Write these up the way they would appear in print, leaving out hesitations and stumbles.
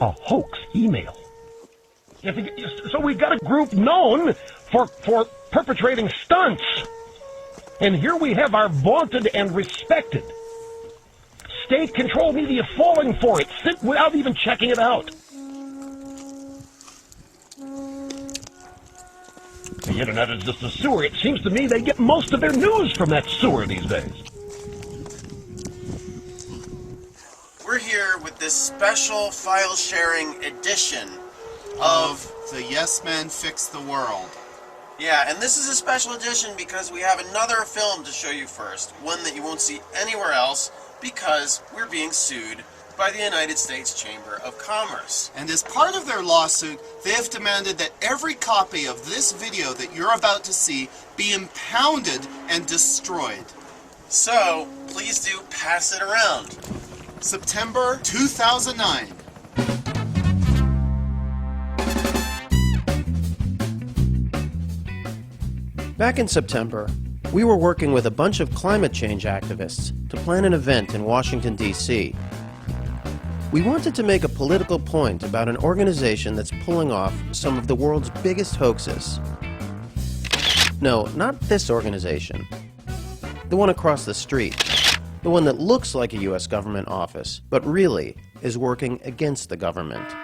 A hoax email. So we got a group known for perpetrating stunts. And here we have our vaunted and respected state-controlled media falling for it without even checking it out. The internet is just a sewer. It seems to me they get most of their news from that sewer these days. We're here with this special file-sharing edition of The Yes Men Fix the World. Yeah, and this is a special edition because we have another film to show you first, one that you won't see anywhere else because we're being sued by the United States Chamber of Commerce. And as part of their lawsuit, they have demanded that every copy of this video that you're about to see be impounded and destroyed. So, please do pass it around. September 2009. Back in September, we were working with a bunch of climate change activists to plan an event in Washington, D.C. We wanted to make a political point about an organization that's pulling off some of the world's biggest hoaxes. No, not this organization. The one across the street. The one that looks like a U.S. government office, but really is working against the government.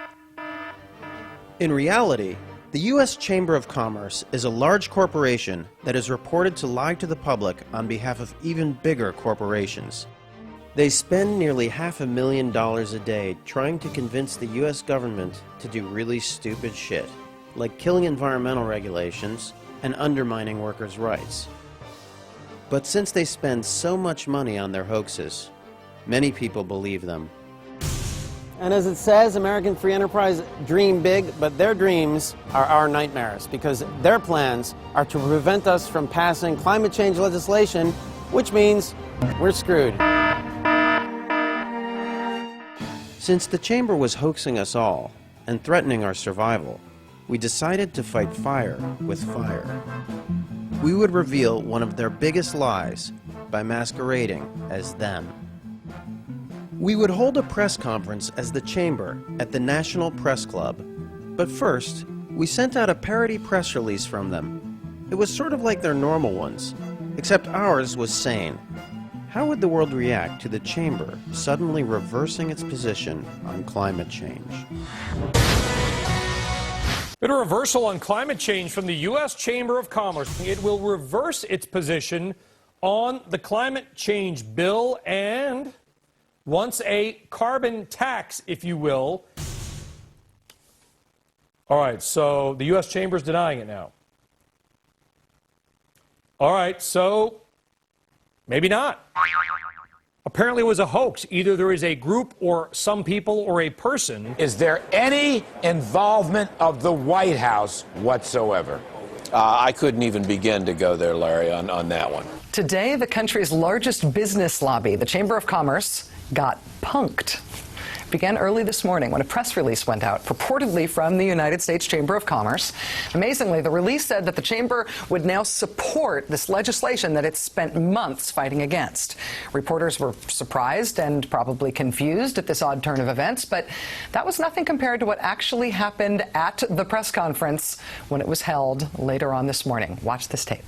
In reality, the U.S. Chamber of Commerce is a large corporation that is reported to lie to the public on behalf of even bigger corporations. They spend nearly $500,000 a day trying to convince the U.S. government to do really stupid shit, like killing environmental regulations and undermining workers' rights. But since they spend so much money on their hoaxes, many people believe them. And as it says, American Free Enterprise dream big, but their dreams are our nightmares because their plans are to prevent us from passing climate change legislation, which means we're screwed. Since the Chamber was hoaxing us all and threatening our survival, we decided to fight fire with fire. We would reveal one of their biggest lies by masquerading as them. We would hold a press conference as the Chamber at the National Press Club, but first, we sent out a parody press release from them. It was sort of like their normal ones, except ours was sane. How would the world react to the Chamber suddenly reversing its position on climate change? A reversal on climate change from the U.S. Chamber of Commerce. It will reverse its position on the climate change bill and wants a carbon tax, if you will. All right, so the U.S. Chamber is denying it now. All right, so maybe not. Apparently it was a hoax. Either there is a group or some people or a person. Is there any involvement of the White House whatsoever? I couldn't even begin to go there, Larry, on that one. Today, the country's largest business lobby, the Chamber of Commerce, got punked. It began early this morning when a press release went out, purportedly from the United States Chamber of Commerce. Amazingly, the release said that the Chamber would now support this legislation that it's spent months fighting against. Reporters were surprised and probably confused at this odd turn of events, but that was nothing compared to what actually happened at the press conference when it was held later on this morning. Watch this tape.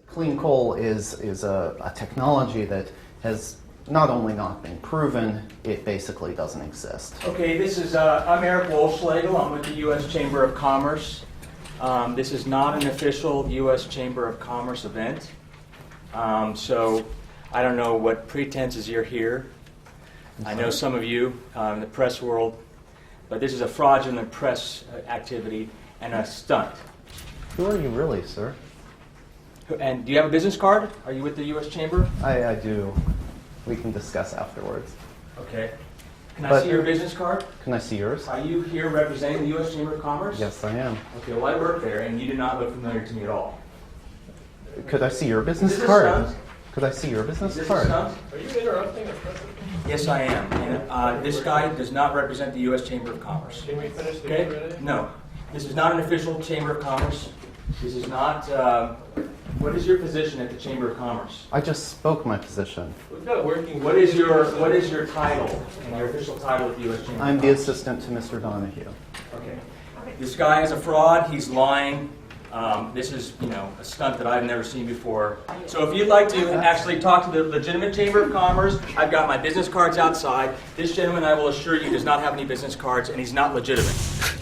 Clean coal is a technology that has not only not been proven, it basically doesn't exist. Okay, this is, I'm Eric Wolfschlegel. I'm with the U.S. Chamber of Commerce. This is not an official U.S. Chamber of Commerce event. So I don't know what pretenses you're here. I know some of you in the press world, but this is a fraudulent press activity and a stunt. Who are you really, sir? And do you have a business card? Are you with the U.S. Chamber? I do. We can discuss afterwards. Okay. Can I see your business card? Can I see yours? Are you here representing the U.S. Chamber of Commerce? Yes, I am. Okay, well, I work there, and you do not look familiar to me at all. Could I see your business Is this a card? stunt? Could I see your business Is this card? a stunt? Are you interrupting the president? Yes, I am. And this guy does not represent the U.S. Chamber of Commerce. Can we finish the Okay? No. This is not an official Chamber of Commerce. This is not... what is your position at the Chamber of Commerce? I just spoke my position. We've got working... What is your title and your official title at the U.S. Chamber I'm of the Commerce? assistant to Mr. Donahue. Okay. This guy is a fraud. He's lying. This is, a stunt that I've never seen before. So if you'd like to actually talk to the legitimate Chamber of Commerce, I've got my business cards outside. This gentleman, I will assure you, does not have any business cards, and he's not legitimate.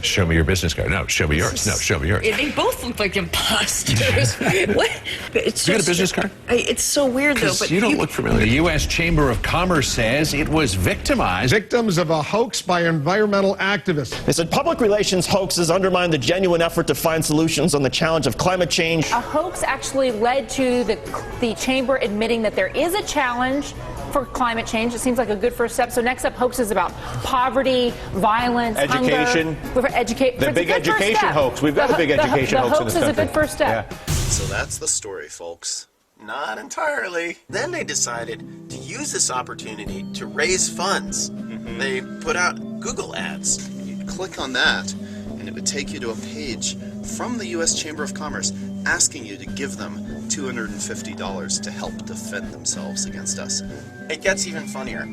Show me your business card. No, show me yours. No, show me yours. They both look like imposters. What? It's You got a business card? It's so weird, though. But you don't look familiar. The U.S. Chamber of Commerce says it was victimized. Victims of a hoax by environmental activists. They said public relations hoaxes undermine the genuine effort to find solutions on the challenge of climate change. A hoax actually led to the chamber admitting that there is a challenge for climate change. It seems like a good first step. So next up, hoaxes about poverty, violence, education. hunger. The big education hoax. We've got a big education hoax in this country. The hoax is a good first step. Yeah. So that's the story, folks. Not entirely. Then they decided to use this opportunity to raise funds. They put out Google ads. You'd click on that, and it would take you to a page from the U.S. Chamber of Commerce asking you to give them $250 to help defend themselves against us. It gets even funnier.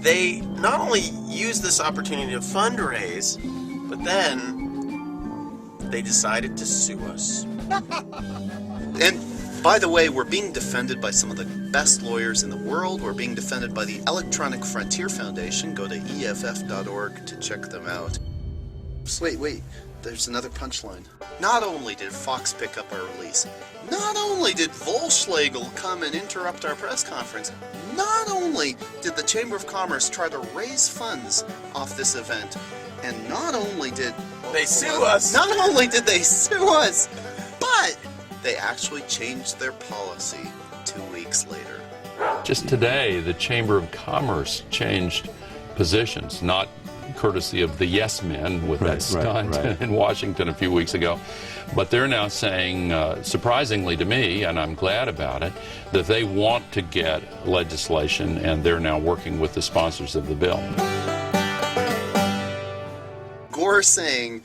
They not only use this opportunity to fundraise, but then they decided to sue us. And by the way, we're being defended by some of the best lawyers in the world. We're being defended by the Electronic Frontier Foundation. Go to EFF.org to check them out. Wait. There's another punchline. Not only did Fox pick up our release, not only did Volschlegel come and interrupt our press conference, not only did the Chamber of Commerce try to raise funds off this event, and not only did they sue us, not only did they sue us, but they actually changed their policy 2 weeks later. Just today, the Chamber of Commerce changed positions, not courtesy of the yes men with that stunt in Washington a few weeks ago. But they're now saying, surprisingly to me, and I'm glad about it, that they want to get legislation, and they're now working with the sponsors of the bill. Gore saying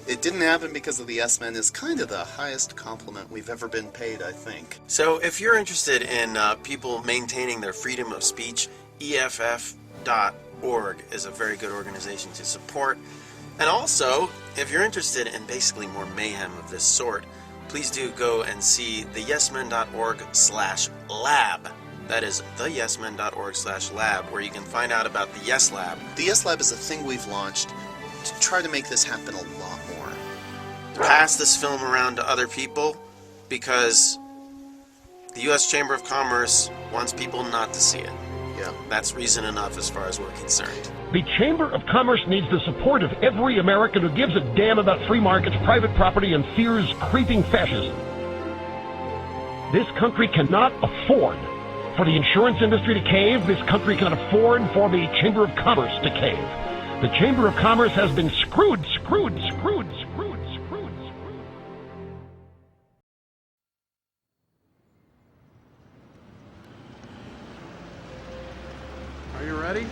it didn't happen because of the yes men is kind of the highest compliment we've ever been paid, I think. So if you're interested in people maintaining their freedom of speech, EFF.org is a very good organization to support. And also, if you're interested in basically more mayhem of this sort, please do go and see the yesmen.org/lab. That is theyesmen.org/lab, where you can find out about the Yes Lab. The Yes Lab is a thing we've launched to try to make this happen a lot more. Pass this film around to other people, because the U.S. Chamber of Commerce wants people not to see it. Yeah, that's reason enough as far as we're concerned. The Chamber of Commerce needs the support of every American who gives a damn about free markets, private property, and fears creeping fascism. This country cannot afford for the insurance industry to cave. This country cannot afford for the Chamber of Commerce to cave. The Chamber of Commerce has been screwed. Are you ready?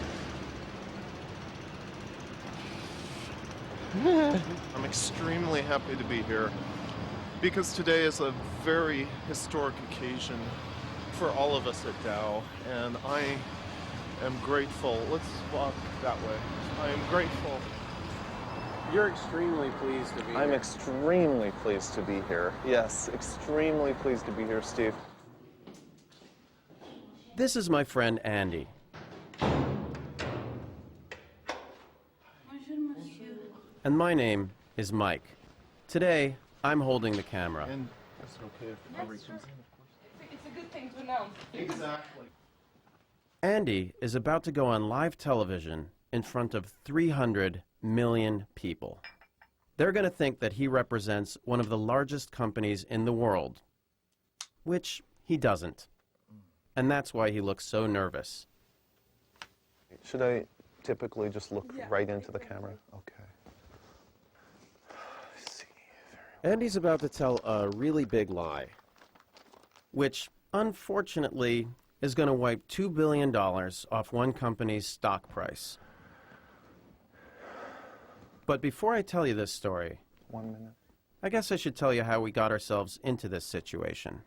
I'm extremely happy to be here because today is a very historic occasion for all of us at Dow, and I am grateful. Let's walk that way. I am grateful. You're extremely pleased to be here. I'm extremely pleased to be here. Yes, extremely pleased to be here, Steve. This is my friend Andy. And my name is Mike. Today, I'm holding the camera. And it's okay if Henry comes in, of course. It's a good thing to know. Exactly. Andy is about to go on live television in front of 300 million people. They're going to think that he represents one of the largest companies in the world. which he doesn't. And that's why he looks so nervous. Should I typically just look right into the camera? Okay. Andy's about to tell a really big lie, which, unfortunately, is going to wipe $2 billion off one company's stock price. But before I tell you this story, 1 minute. I guess I should tell you how we got ourselves into this situation.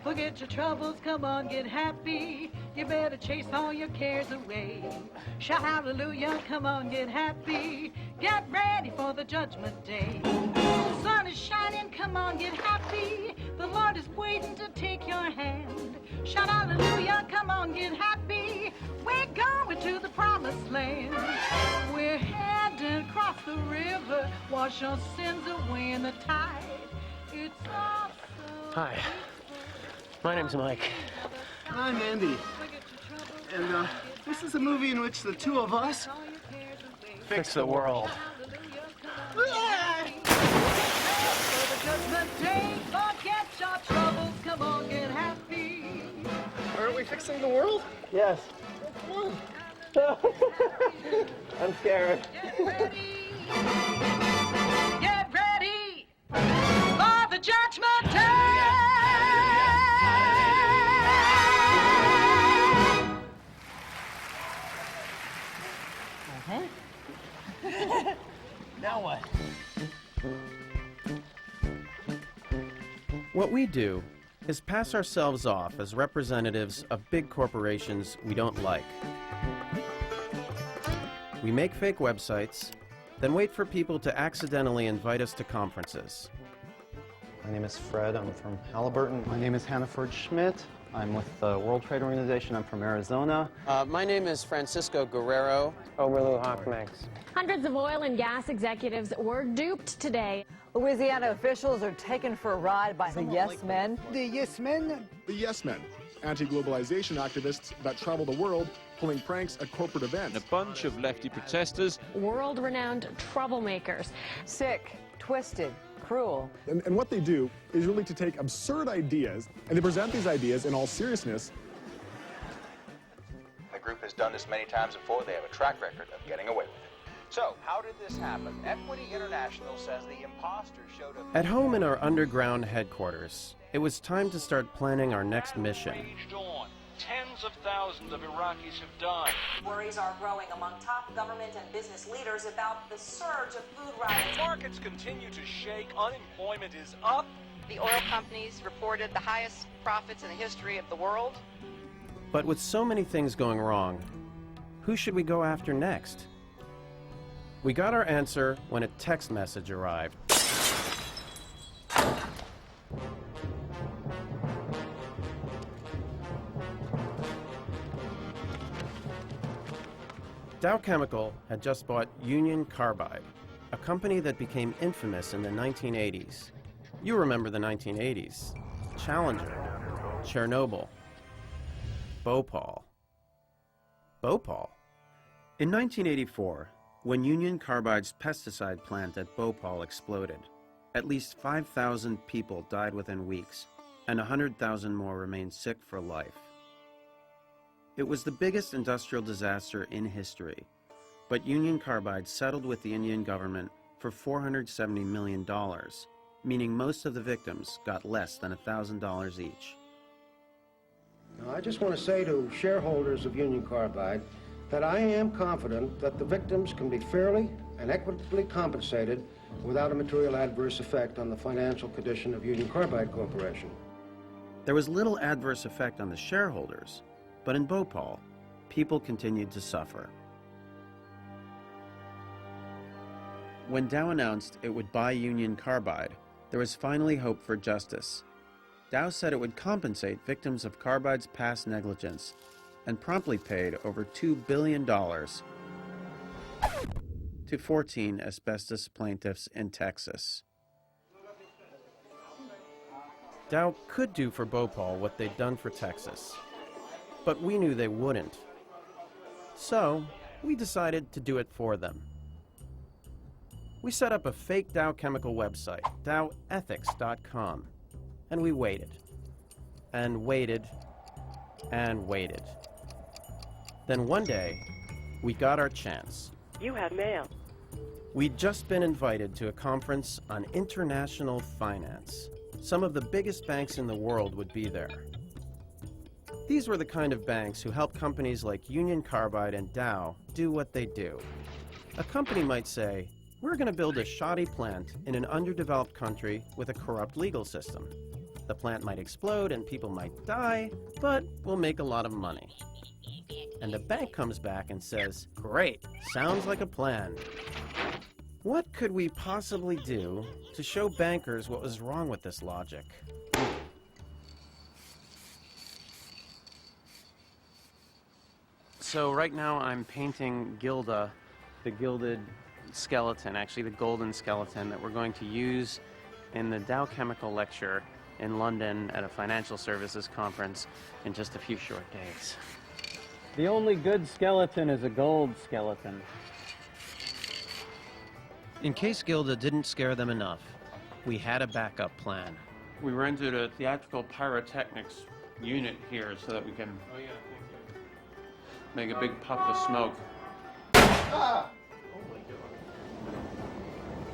Forget your troubles, come on, get happy. You better chase all your cares away. Shout hallelujah, come on, get happy. Get ready for the judgment day. The sun is shining, come on, get happy. The Lord is waiting to take your hand. Shout hallelujah, come on, get happy. We're going to the promised land. We're heading across the river, wash our sins away in the tide. It's awesome. Hi, my name's Mike. I'm Andy. And this is a movie in which the two of us Fix the world. Forget your troubles, come on, get happy. Aren't we fixing the world? Yes. Come on. I'm scared. Get ready for the judgment day. Now what? What we do is pass ourselves off as representatives of big corporations we don't like. We make fake websites, then wait for people to accidentally invite us to conferences. My name is Fred. I'm from Halliburton. My name is Hannaford Schmidt. I'm with the World Trade Organization. I'm from Arizona. My name is Francisco Guerrero. Overloo Hawk Mix. Hundreds of oil and gas executives were duped today. Louisiana officials are taken for a ride by the Yes Men. The Yes Men? The Yes Men, anti-globalization activists that travel the world pulling pranks at corporate events. A bunch of lefty protesters. World-renowned troublemakers. Sick, twisted, cruel. And what they do is really to take absurd ideas and they present these ideas in all seriousness. The group has done this many times before. They have a track record of getting away with it. So, how did this happen? Equity International says the imposter showed up. At home in our underground headquarters, it was time to start planning our next mission. Raged on. Tens of thousands of Iraqis have died. Worries are growing among top government and business leaders about the surge of food riots. Markets continue to shake. Unemployment is up. The oil companies reported the highest profits in the history of the world. But with so many things going wrong, who should we go after next? We got our answer when a text message arrived. Dow Chemical had just bought Union Carbide, a company that became infamous in the 1980s. You remember the 1980s. Challenger, Chernobyl, Bhopal. Bhopal? In 1984, when Union Carbide's pesticide plant at Bhopal exploded, at least 5,000 people died within weeks, and 100,000 more remained sick for life. It was the biggest industrial disaster in history, but Union Carbide settled with the Indian government for $470 million, meaning most of the victims got less than $1,000 each. Now, I just want to say to shareholders of Union Carbide that I am confident that the victims can be fairly and equitably compensated without a material adverse effect on the financial condition of Union Carbide Corporation. There was little adverse effect on the shareholders, but in Bhopal, people continued to suffer. When Dow announced it would buy Union Carbide, there was finally hope for justice. Dow said it would compensate victims of Carbide's past negligence and promptly paid over $2 billion to 14 asbestos plaintiffs in Texas. Dow could do for Bhopal what they'd done for Texas. But we knew they wouldn't. So, we decided to do it for them. We set up a fake Dow Chemical website, dowethics.com, and we waited, and waited, and waited. Then one day, we got our chance. You have mail. We'd just been invited to a conference on international finance. Some of the biggest banks in the world would be there. These were the kind of banks who help companies like Union Carbide and Dow do what they do. A company might say, we're going to build a shoddy plant in an underdeveloped country with a corrupt legal system. The plant might explode and people might die, but we'll make a lot of money. And the bank comes back and says, great, sounds like a plan. What could we possibly do to show bankers what was wrong with this logic? So right now I'm painting Gilda, the gilded skeleton, actually the golden skeleton that we're going to use in the Dow Chemical lecture in London at a financial services conference in just a few short days. The only good skeleton is a gold skeleton. In case Gilda didn't scare them enough, we had a backup plan. We rented a theatrical pyrotechnics unit here so that we can make a big puff of smoke.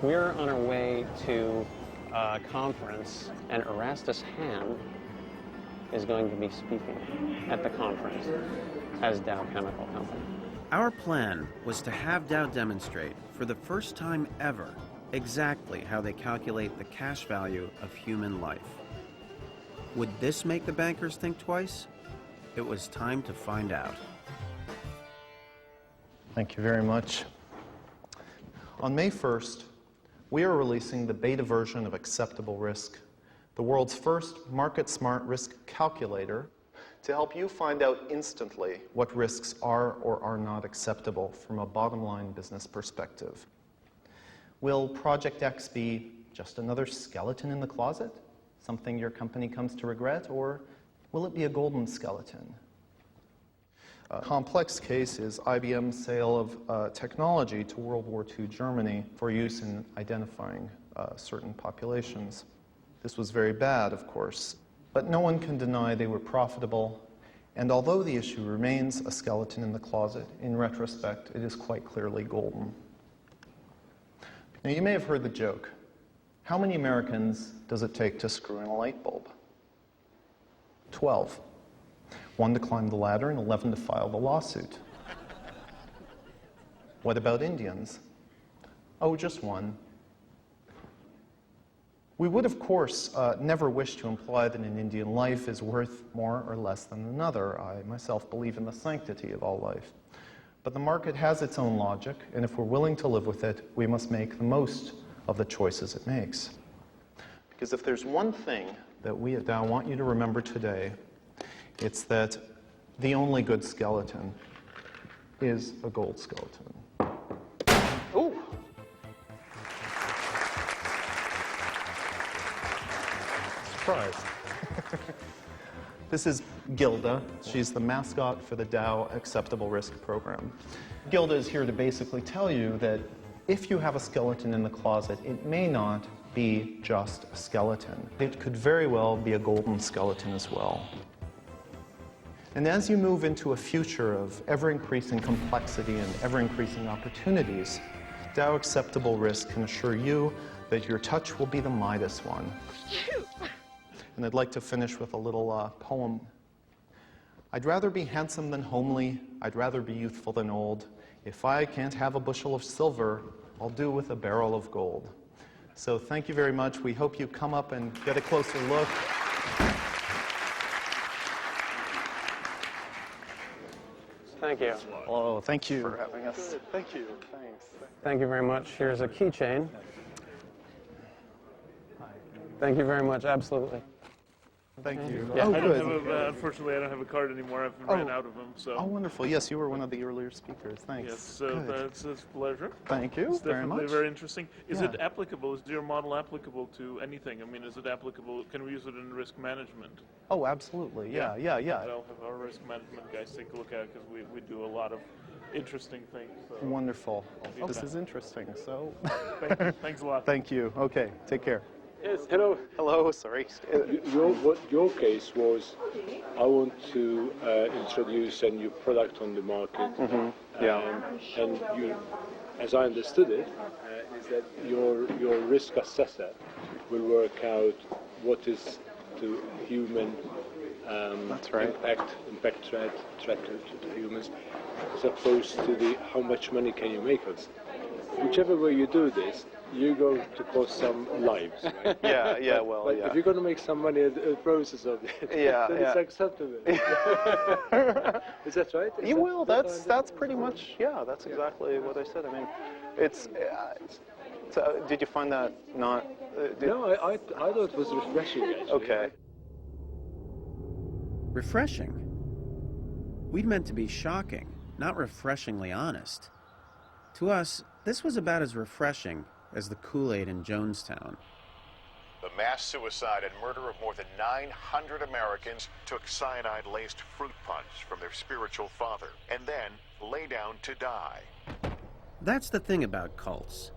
We're on our way to a conference, and Erastus Ham is going to be speaking at the conference as Dow Chemical Company. Our plan was to have Dow demonstrate, for the first time ever, exactly how they calculate the cash value of human life. Would this make the bankers think twice? It was time to find out. Thank you very much. On May 1st, we are releasing the beta version of Acceptable Risk, the world's first market-smart risk calculator to help you find out instantly what risks are or are not acceptable from a bottom-line business perspective. Will Project X be just another skeleton in the closet, something your company comes to regret, or will it be a golden skeleton? A complex case is IBM's sale of technology to World War II Germany for use in identifying certain populations. This was very bad, of course, but no one can deny they were profitable, and although the issue remains a skeleton in the closet, in retrospect, it is quite clearly golden. Now, you may have heard the joke. How many Americans does it take to screw in a light bulb? 12. 1 to climb the ladder and 11 to file the lawsuit. What about Indians? Oh, just 1. We would, of course, never wish to imply that an Indian life is worth more or less than another. I myself believe in the sanctity of all life. But the market has its own logic, and if we're willing to live with it, we must make the most of the choices it makes. Because if there's one thing that we at Dow want you to remember today, it's that the only good skeleton is a gold skeleton. Ooh! Surprise. This is Gilda. She's the mascot for the Dow Acceptable Risk program. Gilda is here to basically tell you that if you have a skeleton in the closet, it may not be just a skeleton. It could very well be a golden skeleton as well. And as you move into a future of ever-increasing complexity and ever-increasing opportunities, Dow Acceptable Risk can assure you that your touch will be the Midas one. And I'd like to finish with a little poem. I'd rather be handsome than homely. I'd rather be youthful than old. If I can't have a bushel of silver, I'll do with a barrel of gold. So thank you very much. We hope you come up and get a closer look. Thank you. Oh, thank you for having us. Good. Thank you. Thanks. Thank you very much. Here's a keychain. Thank you very much. Absolutely. Thank you. Yeah, Oh, I good. don't have unfortunately, I don't have a card anymore. I've ran out of them. So. Oh, wonderful. Yes, you were one of the earlier speakers. Thanks. Yes, so that's a pleasure. Thank you It's very definitely much. very interesting. Is Yeah. it applicable? Is your model applicable to anything? I mean, is it applicable? Can we use it in risk management? Oh, absolutely. Yeah. I'll have our risk management guys take a look at it because we do a lot of interesting things. So. Wonderful. Okay. This is interesting. So. Thank you. Thanks a lot. Thank you. Okay. Take care. Yes, hello. Hello, sorry. What your case was, I want to introduce a new product on the market. And you, as I understood it, is that your risk assessor will work out what is the human impact threat to humans, as opposed to how much money can you make us. Whichever way you do this, you're going to cost some lives. Right? But if you're going to make some money in the process of it, then it's acceptable. Is that right? You will. That's pretty much. Yeah, that's exactly what I said. I mean, it's. So did you find that not? No, I thought it was refreshing. Actually. Okay. Refreshing? We'd meant to be shocking, not refreshingly honest. To us, this was about as refreshing as the Kool-Aid in Jonestown. The mass suicide and murder of more than 900 Americans took cyanide-laced fruit punch from their spiritual father and then lay down to die. That's the thing about cults.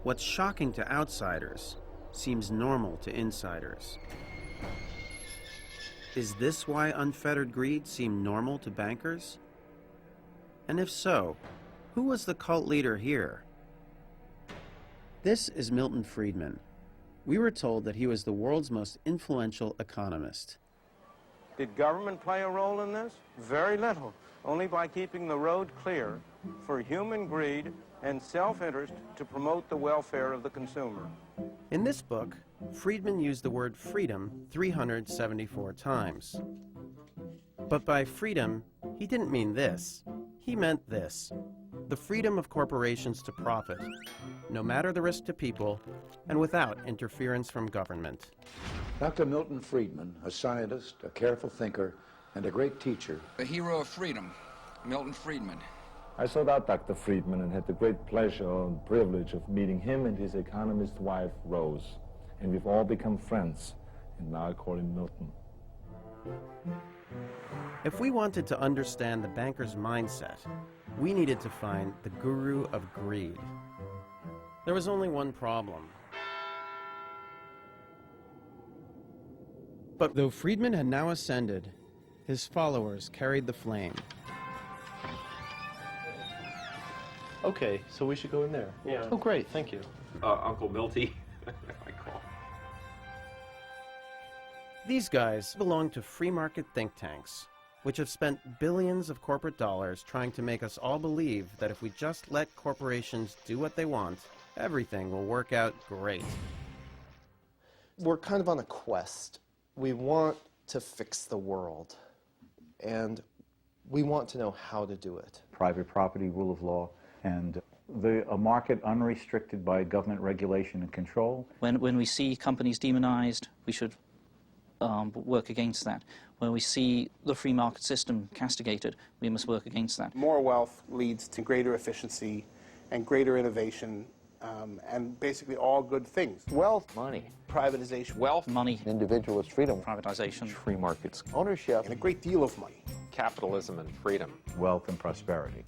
What's shocking to outsiders seems normal to insiders. Is this why unfettered greed seemed normal to bankers? And if so, who was the cult leader here? This is Milton Friedman. We were told that he was the world's most influential economist. Did government play a role in this? Very little, only by keeping the road clear for human greed and self-interest to promote the welfare of the consumer. In this book, Friedman used the word freedom 374 times. But by freedom, he didn't mean this. He meant this: the freedom of corporations to profit, no matter the risk to people, and without interference from government. Dr. Milton Friedman, a scientist, a careful thinker, and a great teacher. The hero of freedom, Milton Friedman. I sought out Dr. Friedman and had the great pleasure and privilege of meeting him and his economist wife, Rose. And we've all become friends, and now I call him Milton. If we wanted to understand the banker's mindset, we needed to find the guru of greed. There was only one problem. But though Friedman had now ascended, his followers carried the flame. Okay, so we should go in there. Yeah. Oh, great, thank you. Uncle Milty, I call. These guys belong to free market think tanks, which have spent billions of corporate dollars trying to make us all believe that if we just let corporations do what they want, everything will work out great. We're kind of on a quest. We want to fix the world, and we want to know how to do it. Private property, rule of law, and a market unrestricted by government regulation and control. When we see companies demonized, we should work against that. When we see the free market system castigated, we must work against that. More wealth leads to greater efficiency and greater innovation, and basically all good things. Wealth, money, privatization, wealth, money, individualist freedom, privatization, free markets, ownership, and a great deal of money. Capitalism and freedom. Wealth and prosperity.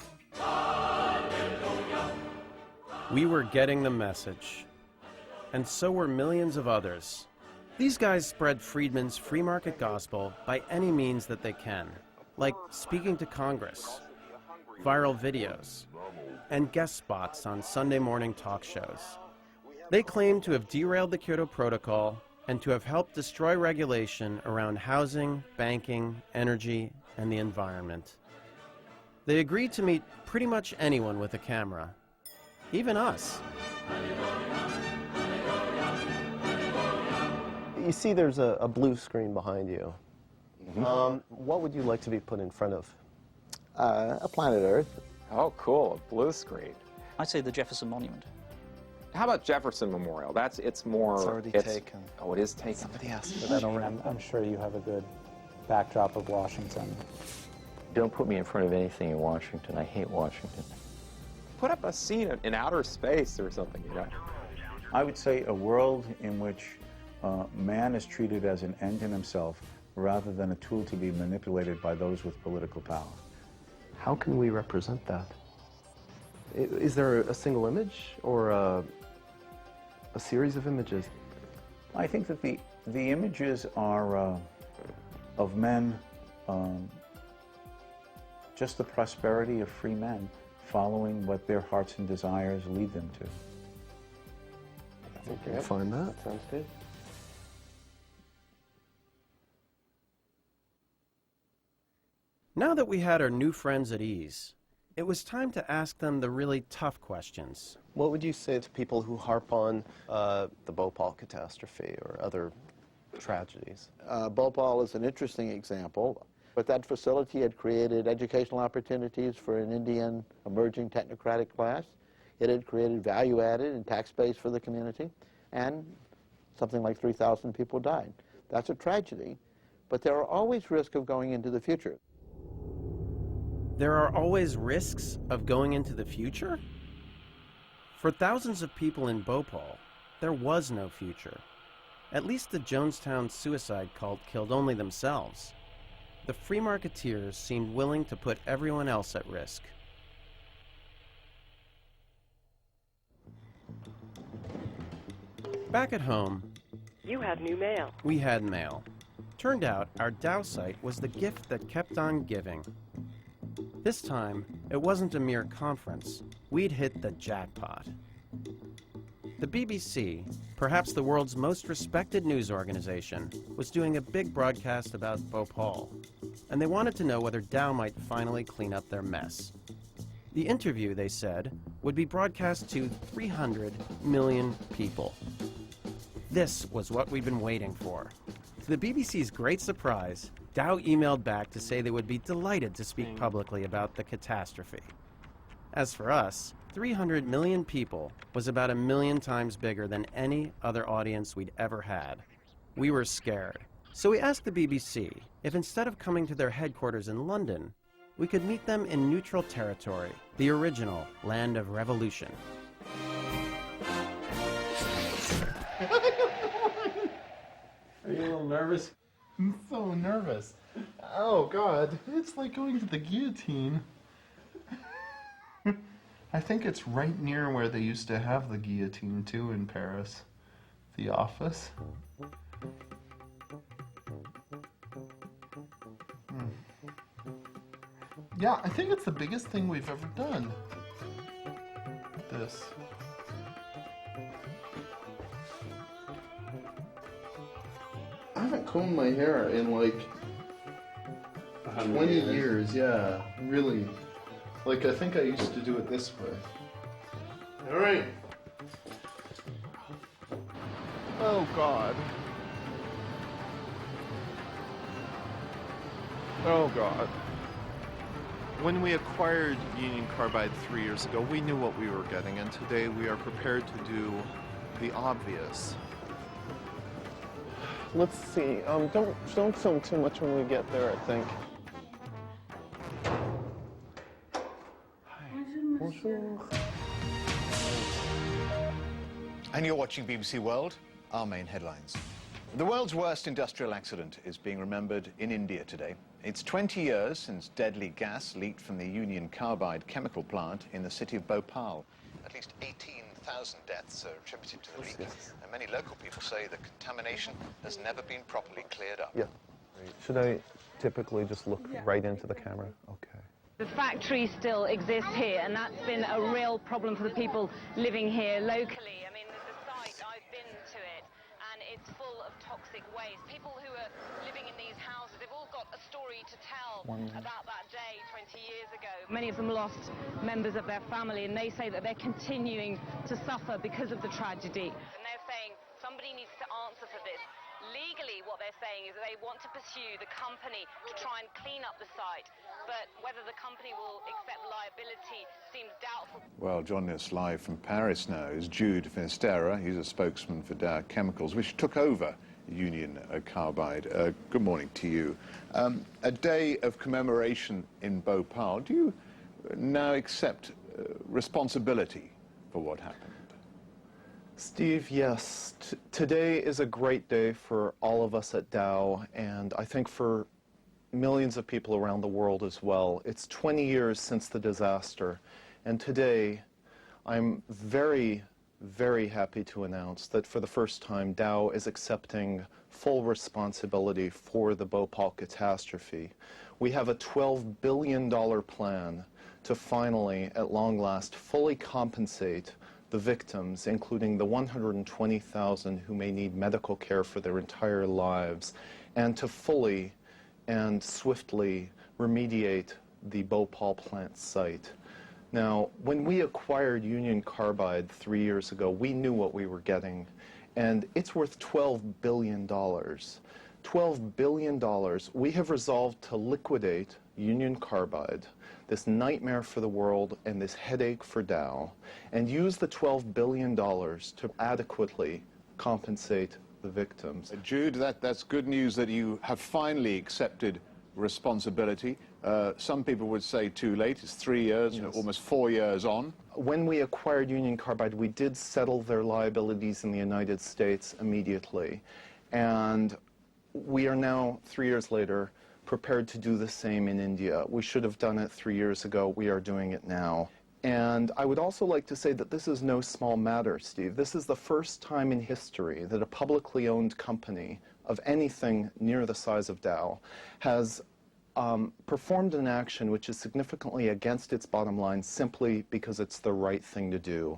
We were getting the message, and so were millions of others. These guys spread Friedman's free market gospel by any means that they can, like speaking to Congress, viral videos, and guest spots on Sunday morning talk shows. They claim to have derailed the Kyoto Protocol and to have helped destroy regulation around housing, banking, energy, and the environment. They agreed to meet pretty much anyone with a camera, even us. You see there's a blue screen behind you. Mm-hmm. What would you like to be put in front of? A planet Earth. Oh, cool, a blue screen. I'd say the Jefferson Monument. How about Jefferson Memorial? It's more... It's already taken. Oh, it is taken. Somebody asked for that already. I'm sure you have a good backdrop of Washington. Don't put me in front of anything in Washington. I hate Washington. Put up a scene in outer space or something, you know? I would say a world in which man is treated as an end in himself rather than a tool to be manipulated by those with political power. How can we represent that? Is there a single image or a series of images? I think that the images are of men, just the prosperity of free men, following what their hearts and desires lead them to. I think you can find that. Sounds good. Now that we had our new friends at ease, it was time to ask them the really tough questions. What would you say to people who harp on the Bhopal catastrophe or other tragedies? Bhopal is an interesting example, but that facility had created educational opportunities for an Indian emerging technocratic class. It had created value added and tax base for the community, and something like 3,000 people died. That's a tragedy, but there are always risks of going into the future. There are always risks of going into the future? For thousands of people in Bhopal, there was no future. At least the Jonestown suicide cult killed only themselves. The free marketeers seemed willing to put everyone else at risk. Back at home, You have new mail. we had mail. Turned out our Dow site was the gift that kept on giving. This time, it wasn't a mere conference. We'd hit the jackpot. The BBC, perhaps the world's most respected news organization, was doing a big broadcast about Bhopal, and they wanted to know whether Dow might finally clean up their mess. The interview, they said, would be broadcast to 300 million people. This was what we'd been waiting for. To the BBC's great surprise, Dow emailed back to say they would be delighted to speak publicly about the catastrophe. As for us, 300 million people was about 1 million times bigger than any other audience we'd ever had. We were scared. So we asked the BBC if instead of coming to their headquarters in London, we could meet them in neutral territory, the original land of revolution. Are you a little nervous? I'm so nervous. Oh, God. It's like going to the guillotine. I think it's right near where they used to have the guillotine, too, in Paris. The office. Yeah, I think it's the biggest thing we've ever done. This. I haven't combed my hair in like 20 years, yeah, really. Like, I think I used to do it this way. All right. Oh, God. Oh, God. When we acquired Union Carbide 3 years ago, we knew what we were getting, and today we are prepared to do the obvious. Let's see. Don't film too much when we get there, I think. Bonjour. And you're watching BBC World, our main headlines. The world's worst industrial accident is being remembered in India today. It's 20 years since deadly gas leaked from the Union Carbide chemical plant in the city of Bhopal. At least 18,000 deaths are attributed to the leak, and many local people say the contamination has never been properly cleared up. Yeah. Should I typically just look right into the camera? Okay. The factory still exists here, and that's been a real problem for the people living here locally. I mean, the site, I've been to it, and it's full of toxic waste. People who are living in these houses, they've all got a story to tell about that day 20 years ago. Many of them lost members of their family, and they say that they're continuing to suffer because of the tragedy. And they're saying somebody needs to answer for this. Legally, what they're they're saying is that they want to pursue the company to try and clean up the site, but whether the company will accept liability seems doubtful. Well, joining us live from Paris now is Jude Finisterra. He's a spokesman for Dow Chemicals, which took over Union Carbide. Good morning to you. A day of commemoration in Bhopal. Do you now accept responsibility for what happened? Steve, yes. Today is a great day for all of us at Dow, and I think for millions of people around the world as well. It's 20 years since the disaster, and today I'm very, very happy to announce that for the first time Dow is accepting full responsibility for the Bhopal catastrophe. We have a $12 billion plan to finally, at long last, fully compensate the victims, including the 120,000 who may need medical care for their entire lives, and to fully and swiftly remediate the Bhopal plant site. Now, when we acquired Union Carbide 3 years ago, we knew what we were getting, and it's worth $12 billion. $12 billion. We have resolved to liquidate Union Carbide, this nightmare for the world and this headache for Dow, and use the $12 billion to adequately compensate the victims. Jude, that's good news that you have finally accepted responsibility. Some people would say too late. It's 3 years, yes. Almost 4 years on. When we acquired Union Carbide, we did settle their liabilities in the United States immediately. And we are now, 3 years later, prepared to do the same in India. We should have done it 3 years ago. We are doing it now. And I would also like to say that this is no small matter, Steve. This is the first time in history that a publicly owned company of anything near the size of Dow has performed an action which is significantly against its bottom line simply because it's the right thing to do.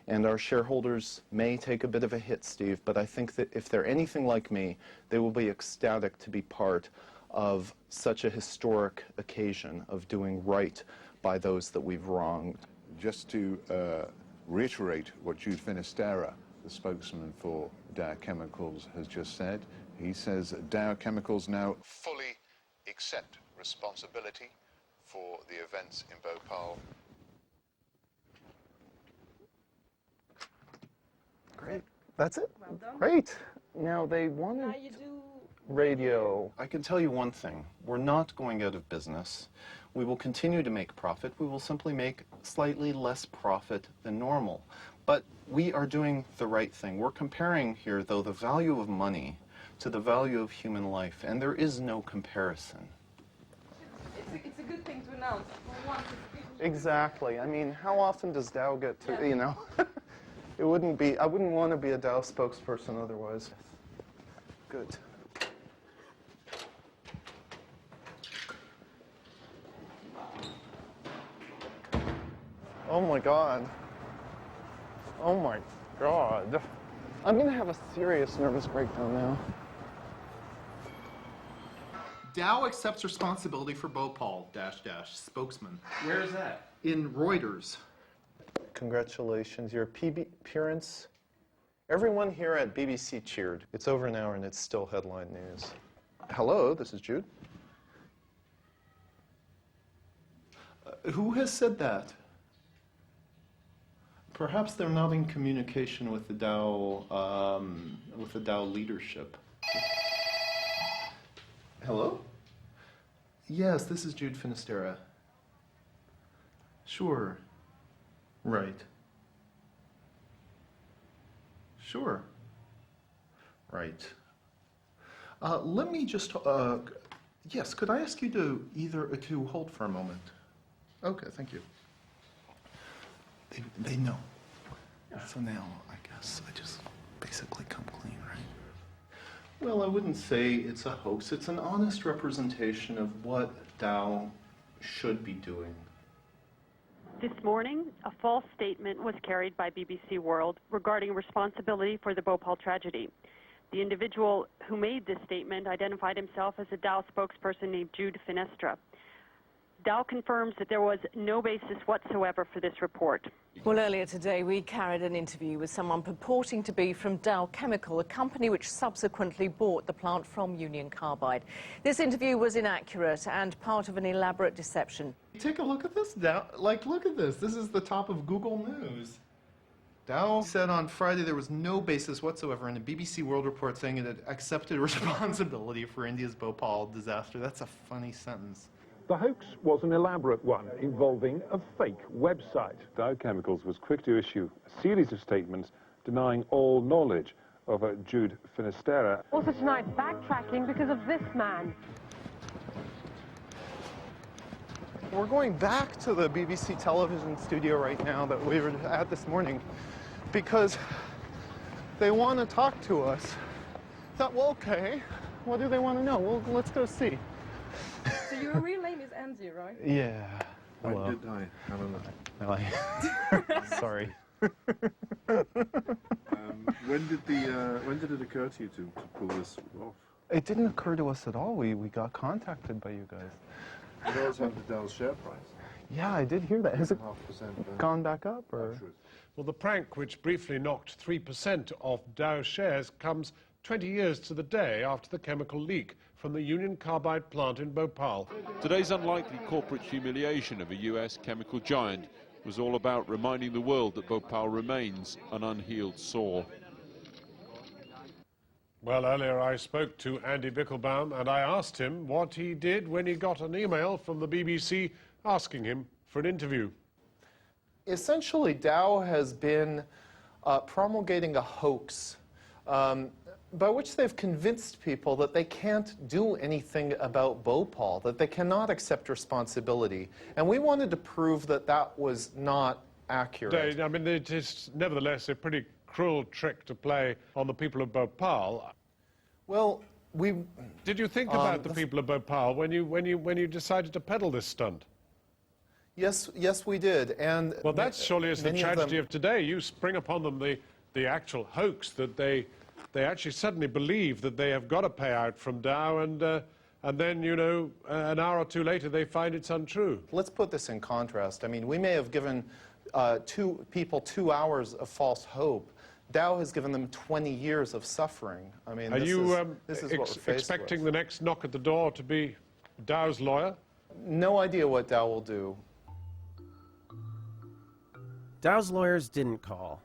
And our shareholders may take a bit of a hit, Steve, but I think that if they're anything like me, they will be ecstatic to be part of such a historic occasion of doing right by those that we've wronged. Just to reiterate what Jude Finisterra, the spokesman for Dow Chemicals, has just said, he says Dow Chemicals now fully accept responsibility for the events in Bhopal. Great. That's it? Well done. Great. Now they wanted Now you do radio. I can tell you one thing. We're not going out of business. We will continue to make profit. We will simply make slightly less profit than normal. But we are doing the right thing. We're comparing here, though, the value of money to the value of human life, and there is no comparison. It's a good thing to announce. For once, Exactly. I mean, how often does Dow get to, you know? It wouldn't be, I wouldn't want to be a Dow spokesperson otherwise. Good. Oh my God. Oh my God. I'm going to have a serious nervous breakdown now. Dow accepts responsibility for Bhopal, .. spokesman. Where is that? In Reuters. Congratulations. Your appearance. Everyone here at BBC cheered. It's over now and it's still headline news. Hello, this is Jude. Who has said that? Perhaps they're not in communication with the Dow leadership. Hello? Yes, this is Jude Finisterra. Sure. Right. Sure. Right. Let me just, yes, could I ask you to hold for a moment? Okay, thank you. They know. So now, I guess, I just basically come clean, right? Well, I wouldn't say it's a hoax. It's an honest representation of what Dow should be doing. This morning, a false statement was carried by BBC World regarding responsibility for the Bhopal tragedy. The individual who made this statement identified himself as a Dow spokesperson named Jude Finisterra. Dow confirms that there was no basis whatsoever for this report. Well, earlier today, we carried an interview with someone purporting to be from Dow Chemical, a company which subsequently bought the plant from Union Carbide. This interview was inaccurate and part of an elaborate deception. Take a look at this, Dow. Like, look at this. This is the top of Google News. Dow said on Friday there was no basis whatsoever in a BBC World Report saying it had accepted responsibility for India's Bhopal disaster. That's a funny sentence. The hoax was an elaborate one involving a fake website. Dow Chemicals was quick to issue a series of statements denying all knowledge of Jude Finisterra. Also tonight, backtracking because of this man. We're going back to the BBC television studio right now that we were at this morning because they want to talk to us. Thought, well, okay, what do they want to know? Well, let's go see. So your real name is Andy, right? Yeah. When did I? I don't know. Sorry. When did it occur to you to pull this off? It didn't occur to us at all. We got contacted by you guys. You also have the Dow's share price. Yeah, I did hear that. Has it gone back up? Or? Well, the prank, which briefly knocked 3% off Dow shares, comes 20 years to the day after the chemical leak from the Union Carbide plant in Bhopal. Today's unlikely corporate humiliation of a US chemical giant was all about reminding the world that Bhopal remains an unhealed sore. Well, earlier I spoke to Andy Bickelbaum and I asked him what he did when he got an email from the BBC asking him for an interview. Essentially, Dow has been promulgating a hoax by which they've convinced people that they can't do anything about Bhopal, that they cannot accept responsibility. And we wanted to prove that that was not accurate. I mean, it is nevertheless a pretty cruel trick to play on the people of Bhopal. Well, did you think about the people of Bhopal when you decided to peddle this stunt? Yes, we did. And well, that surely is the tragedy of today. You spring upon them the actual hoax that they actually suddenly believe that they have got a payout from Dow, and then, you know, an hour or two later they find it's untrue. Let's put this in contrast. I mean, we may have given two people 2 hours of false hope. Dow has given them 20 years of suffering. I mean, this is what we're faced expecting with. The next knock at the door to be Dow's lawyer? No idea what Dow will do. Dow's lawyers didn't call,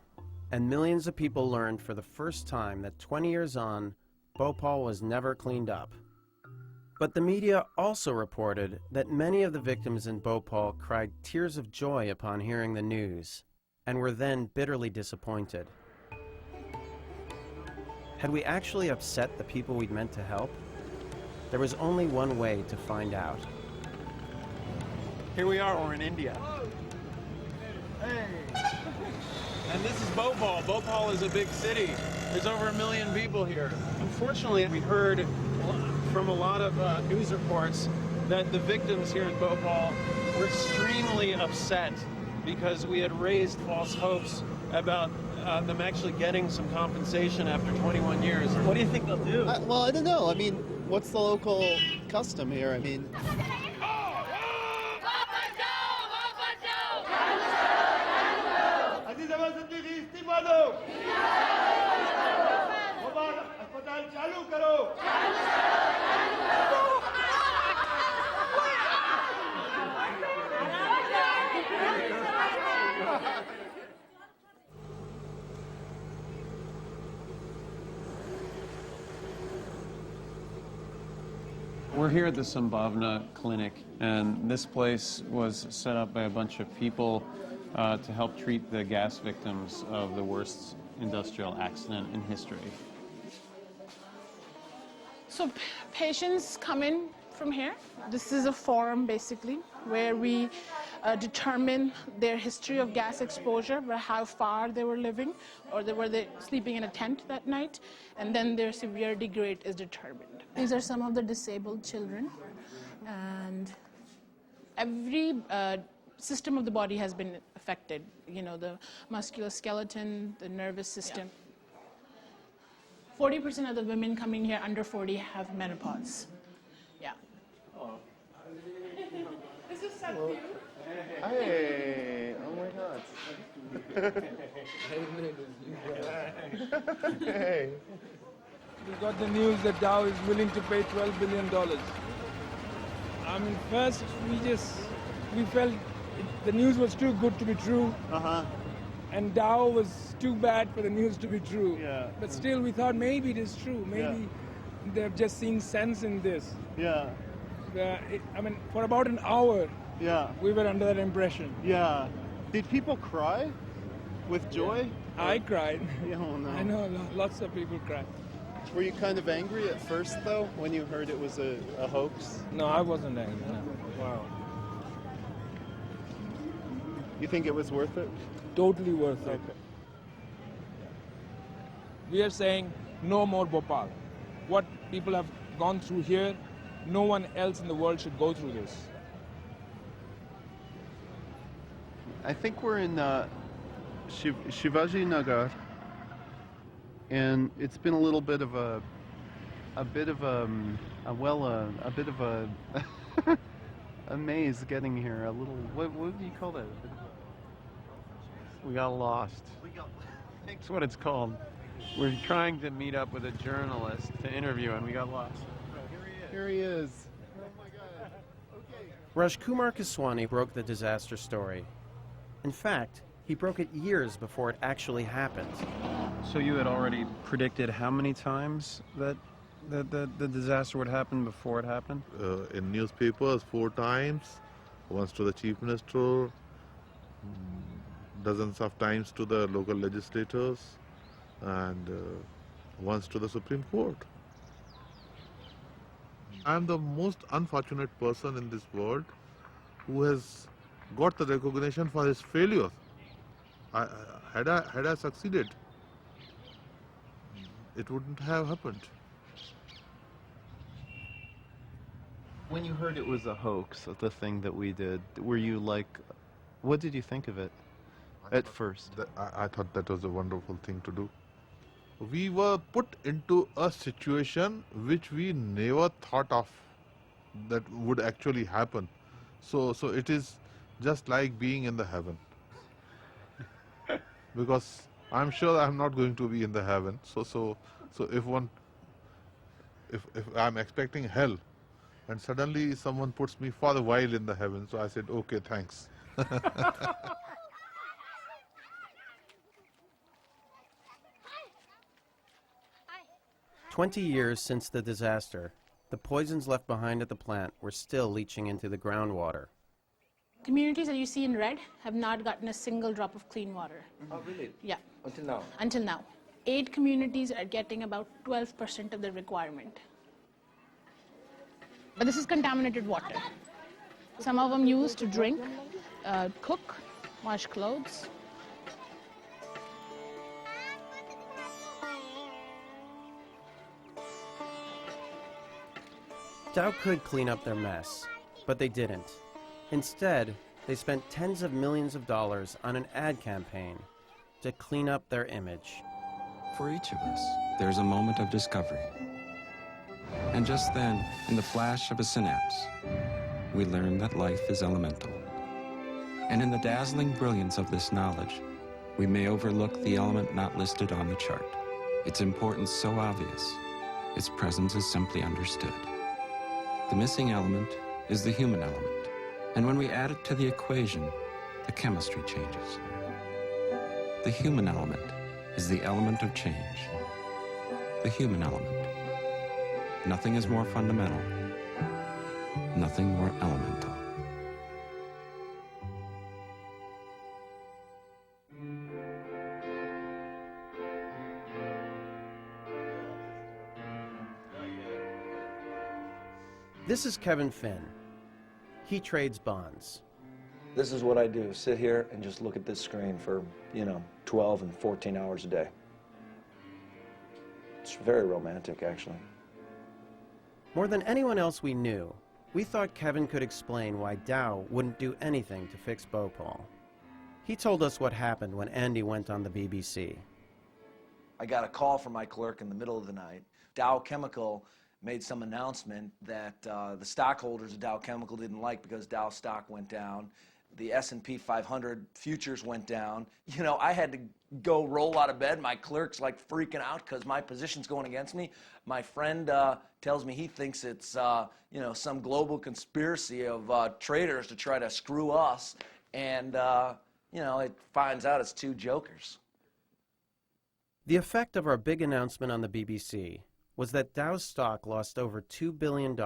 and millions of people learned for the first time that 20 years on, Bhopal was never cleaned up. But the media also reported that many of the victims in Bhopal cried tears of joy upon hearing the news, and were then bitterly disappointed. Had we actually upset the people we'd meant to help? There was only one way to find out. Here we are, we're in India. Hey! And this is Bhopal. Bhopal is a big city. There's over 1 million people here. Unfortunately, we heard from a lot of news reports that the victims here in Bhopal were extremely upset because we had raised false hopes about them actually getting some compensation after 21 years. What do you think they'll do? Well, I don't know. I mean, what's the local custom here? I mean... We're here at the Sambhavna Clinic, and this place was set up by a bunch of people to help treat the gas victims of the worst industrial accident in history. So patients come in from here. This is a forum, basically, where we determine their history of gas exposure, how far they were living, or were they sleeping in a tent that night, and then their severity grade is determined. These are some of the disabled children, and every system of the body has been affected, you know, the musculoskeleton, the nervous system. 40% of the women coming here under 40 have menopause. Yeah. This is Well, hey, oh my God. Hey. We got the news that Dow is willing to pay $12 billion. I mean, first we felt the news was too good to be true. And Dow was too bad for the news to be true. Yeah. But still, we thought maybe it is true. Maybe they've just seen sense in this. Yeah. I mean, for about an hour, we were under that impression. Yeah. Did people cry with joy? I cried. Oh, no. I know lots of people cried. Were you kind of angry at first, though, when you heard it was a hoax? No, I wasn't angry. No. Wow. You think it was worth it? Totally worth it. Okay. We are saying no more Bhopal. What people have gone through here, no one else in the world should go through this. I think we're in Shivaji Nagar, and it's been a little bit of a a maze getting here. A little, what do you call that? We got lost. That's what it's called. We're trying to meet up with a journalist to interview, and we got lost. Here he is. Oh my God. Okay. Rajkumar Keswani broke the disaster story. In fact, he broke it years before it actually happened. So you had already predicted how many times that the disaster would happen before it happened? In newspapers, 4 times, once to the Chief Minister, dozens of times to the local legislators, and once to the Supreme Court. I'm the most unfortunate person in this world who has got the recognition for his failures. Had I succeeded, it wouldn't have happened. When you heard it was a hoax, the thing that we did, were you like, what did you think of it at first? I thought that was a wonderful thing to do. We were put into a situation which we never thought of that would actually happen. So it is just like being in the heaven. Because I'm sure I'm not going to be in the heaven. So if I'm expecting hell, and suddenly someone puts me for a while in the heaven, so I said, okay, thanks. 20 years since the disaster, the poisons left behind at the plant were still leaching into the groundwater. Communities that you see in red have not gotten a single drop of clean water. Oh, really? Yeah. Until now? Until now. 8 communities are getting about 12% of the requirement. But this is contaminated water. Some of them used to drink, cook, wash clothes. Dow could clean up their mess, but they didn't. Instead, they spent tens of millions of dollars on an ad campaign to clean up their image. For each of us, there's a moment of discovery. And just then, in the flash of a synapse, we learn that life is elemental. And in the dazzling brilliance of this knowledge, we may overlook the element not listed on the chart. Its importance so obvious, its presence is simply understood. The missing element is the human element. And when we add it to the equation, the chemistry changes. The human element is the element of change. The human element. Nothing is more fundamental. Nothing more elemental. This is Kevin Finn. He trades bonds. This is what I do, sit here and just look at this screen for, 12 and 14 hours a day. It's very romantic, actually. More than anyone else we knew, we thought Kevin could explain why Dow wouldn't do anything to fix Bhopal. He told us what happened when Andy went on the BBC. I got a call from my clerk in the middle of the night. Dow Chemical made some announcement that the stockholders of Dow Chemical didn't like because Dow stock went down. The S&P 500 futures went down. You know, I had to go roll out of bed. My clerk's like freaking out because my position's going against me. My friend tells me he thinks it's, you know, some global conspiracy of traders to try to screw us. And, you know, it finds out it's two jokers. The effect of our big announcement on the BBC was that Dow's stock lost over $2 billion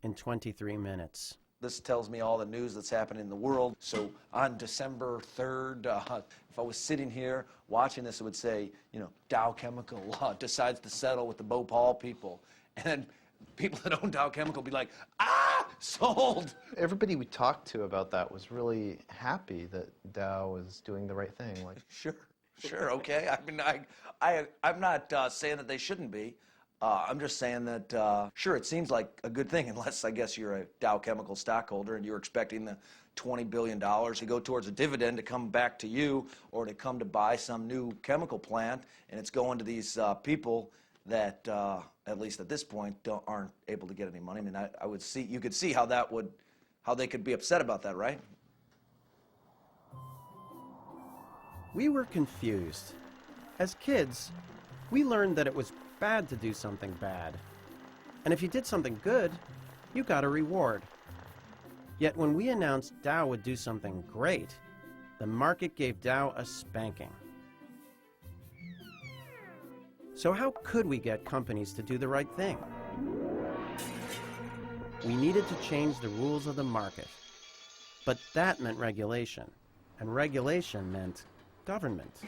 in 23 minutes. This tells me all the news that's happening in the world. So on December 3rd, if I was sitting here watching this, it would say, you know, Dow Chemical decides to settle with the Bhopal people. And then people that own Dow Chemical be like, ah, sold. Everybody we talked to about that was really happy that Dow was doing the right thing. Like, Sure, okay. I mean, I'm not saying that they shouldn't be. I'm just saying that, sure, it seems like a good thing, unless I guess you're a Dow Chemical stockholder and you're expecting the $20 billion to go towards a dividend to come back to you or to come to buy some new chemical plant, and it's going to these people that, at least at this point, aren't able to get any money. I mean, I would see, you could see how they could be upset about that, right? We were confused. As kids, we learned that it was bad to do something bad. And if you did something good, you got a reward. Yet when we announced Dow would do something great, the market gave Dow a spanking. So how could we get companies to do the right thing? We needed to change the rules of the market. But that meant regulation, and regulation meant government.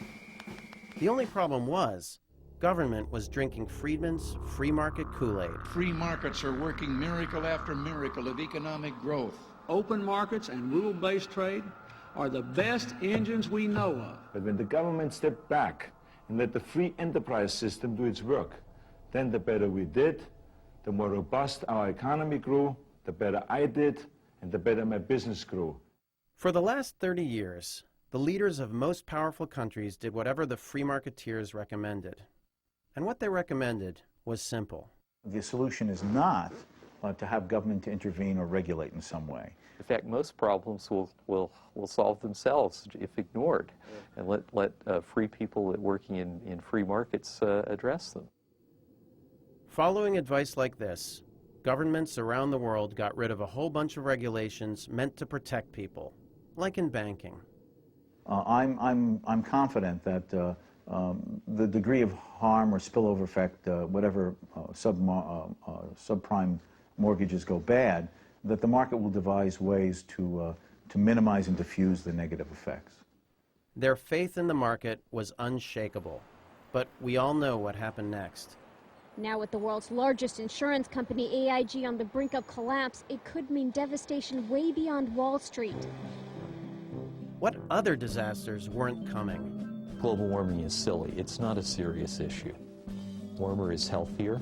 The only problem was, government was drinking Friedman's free market Kool-Aid. Free markets are working miracle after miracle of economic growth. Open markets and rule-based trade are the best engines we know of. But when the government stepped back and let the free enterprise system do its work, then the better we did, the more robust our economy grew, the better I did, and the better my business grew. For the last 30 years, the leaders of most powerful countries did whatever the free marketeers recommended. And what they recommended was simple. The solution is not to have government to intervene or regulate in some way. In fact, most problems will solve themselves if ignored, and let free people working in free markets address them. Following advice like this, governments around the world got rid of a whole bunch of regulations meant to protect people, like in banking. I'm confident that the degree of harm or spillover effect, whatever subprime mortgages go bad, that the market will devise ways to minimize and diffuse the negative effects. Their faith in the market was unshakable, but we all know what happened next. Now with the world's largest insurance company, AIG, on the brink of collapse, it could mean devastation way beyond Wall Street. What other disasters weren't coming? Global warming is silly. It's not a serious issue. Warmer is healthier,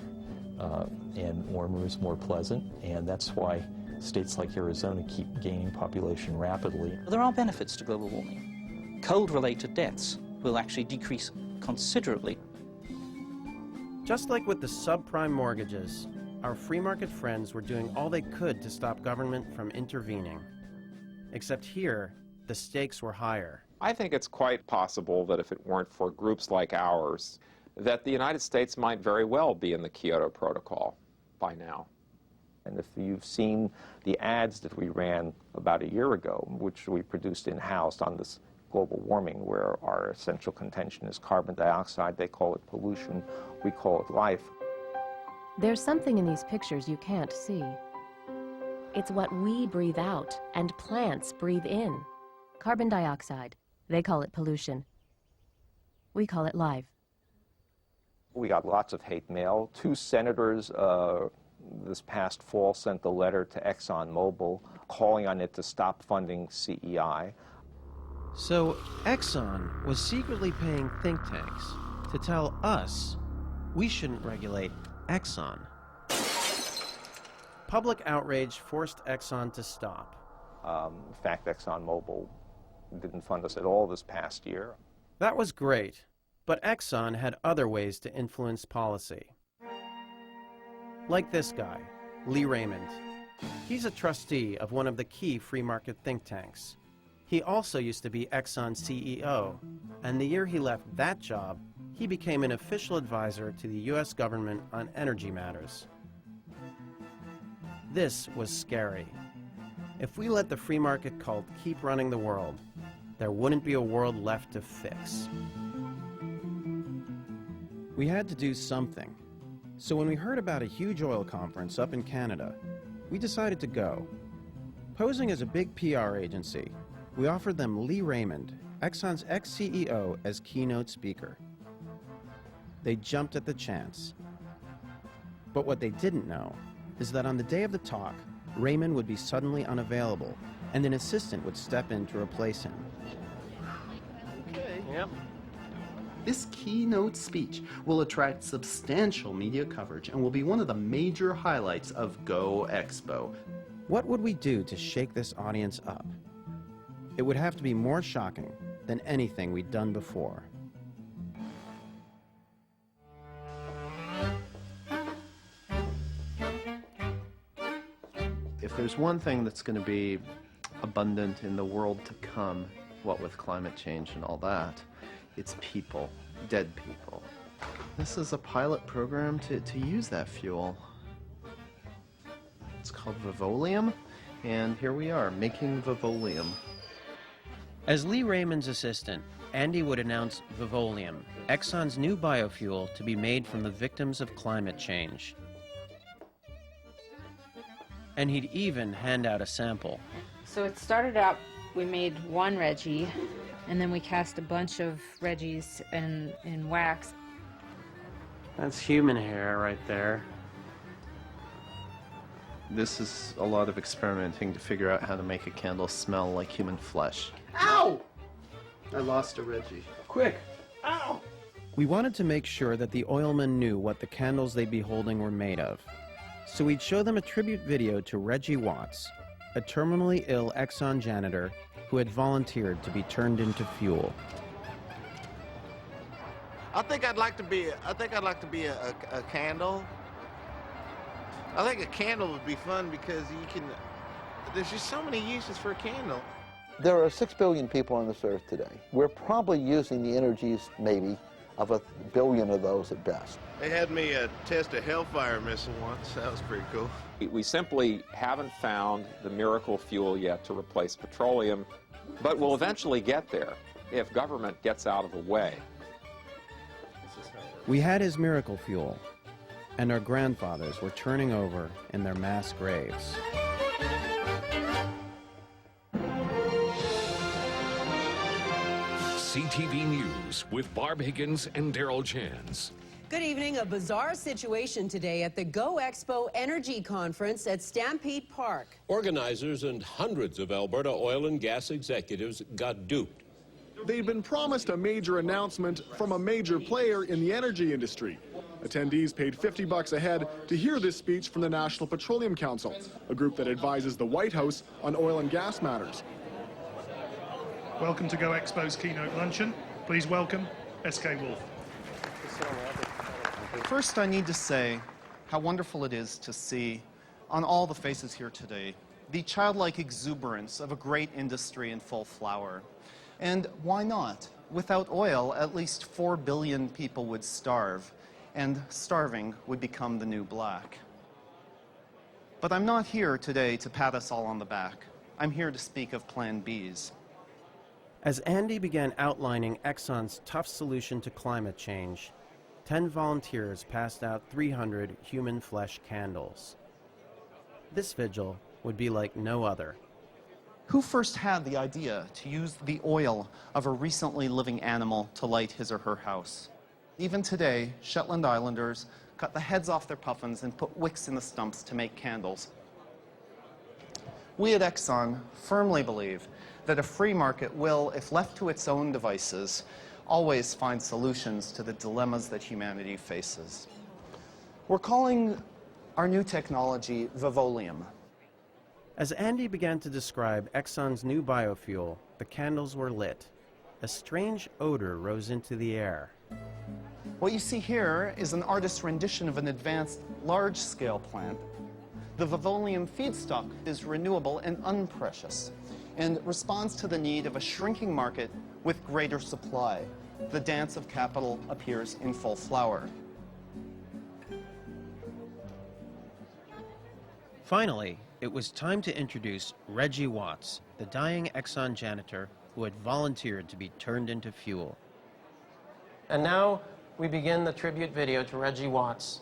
and warmer is more pleasant, and that's why states like Arizona keep gaining population rapidly. There are benefits to global warming. Cold-related deaths will actually decrease considerably. Just like with the subprime mortgages, our free market friends were doing all they could to stop government from intervening. Except here, the stakes were higher. I think it's quite possible that if it weren't for groups like ours, that the United States might very well be in the Kyoto Protocol by now. And if you've seen the ads that we ran about a year ago, which we produced in-house on this global warming, where our essential contention is carbon dioxide, they call it pollution, we call it life. There's something in these pictures you can't see. It's what we breathe out and plants breathe in. Carbon dioxide. They call it pollution. We call it life. We got lots of hate mail. 2 senators this past fall sent a letter to ExxonMobil calling on it to stop funding CEI. So Exxon was secretly paying think tanks to tell us we shouldn't regulate Exxon. Public outrage forced Exxon to stop. In fact, ExxonMobil didn't fund us at all this past year. That was great, but Exxon had other ways to influence policy. Like this guy, Lee Raymond. He's a trustee of one of the key free market think tanks. He also used to be Exxon's CEO, and the year he left that job, he became an official advisor to the U.S. government on energy matters. This was scary. If we let the free market cult keep running the world, there wouldn't be a world left to fix. We had to do something. So when we heard about a huge oil conference up in Canada, we decided to go. Posing as a big PR agency, we offered them Lee Raymond, Exxon's ex-CEO, as keynote speaker. They jumped at the chance. But what they didn't know is that on the day of the talk, Raymond would be suddenly unavailable, and an assistant would step in to replace him. Okay. Yep. This keynote speech will attract substantial media coverage and will be one of the major highlights of Go Expo. What would we do to shake this audience up? It would have to be more shocking than anything we'd done before. If there's one thing that's going to be abundant in the world to come, what with climate change and all that, it's people, dead people. This is a pilot program to use that fuel. It's called Vivolium, and here we are, making Vivolium. As Lee Raymond's assistant, Andy would announce Vivolium, Exxon's new biofuel to be made from the victims of climate change. And he'd even hand out a sample. So it started out, we made one Reggie, and then we cast a bunch of Reggies in wax. That's human hair right there. This is a lot of experimenting to figure out how to make a candle smell like human flesh. Ow! I lost a Reggie. Quick! Ow! We wanted to make sure that the oilmen knew what the candles they'd be holding were made of. So we'd show them a tribute video to Reggie Watts, a terminally ill Exxon janitor who had volunteered to be turned into fuel. I think I'd like to be a candle. I think a candle would be fun because there's just so many uses for a candle. There are 6 billion people on this earth today. We're probably using the energies, maybe, of 1 billion of those at best. They had me test a Hellfire missile once. That was pretty cool. We simply haven't found the miracle fuel yet to replace petroleum, but we'll eventually get there if government gets out of the way. We had his miracle fuel, and our grandfathers were turning over in their mass graves. CTV News with Barb Higgins and Daryl Chance. Good evening. A bizarre situation today at the Go Expo Energy Conference at Stampede Park. Organizers and hundreds of Alberta oil and gas executives got duped. They'd been promised a major announcement from a major player in the energy industry. Attendees paid $50 a head to hear this speech from the National Petroleum Council, a group that advises the White House on oil and gas matters. Welcome to Go Expo's keynote luncheon. Please welcome S.K. Wolf. First, I need to say how wonderful it is to see on all the faces here today the childlike exuberance of a great industry in full flower. And why not? Without oil, at least 4 billion people would starve, and starving would become the new black. But I'm not here today to pat us all on the back. I'm here to speak of Plan Bs. As Andy began outlining Exxon's tough solution to climate change, 10 volunteers passed out 300 human flesh candles. This vigil would be like no other. Who first had the idea to use the oil of a recently living animal to light his or her house? Even today, Shetland Islanders cut the heads off their puffins and put wicks in the stumps to make candles. We at Exxon firmly believe that a free market will, if left to its own devices, always find solutions to the dilemmas that humanity faces. We're calling our new technology Vivolium. As Andy began to describe Exxon's new biofuel, the candles were lit. A strange odor rose into the air. What you see here is an artist's rendition of an advanced large-scale plant. The vivolium feedstock is renewable and unprecious and responds to the need of a shrinking market with greater supply. The dance of capital appears in full flower. Finally, it was time to introduce Reggie Watts, the dying Exxon janitor who had volunteered to be turned into fuel. And now we begin the tribute video to Reggie Watts.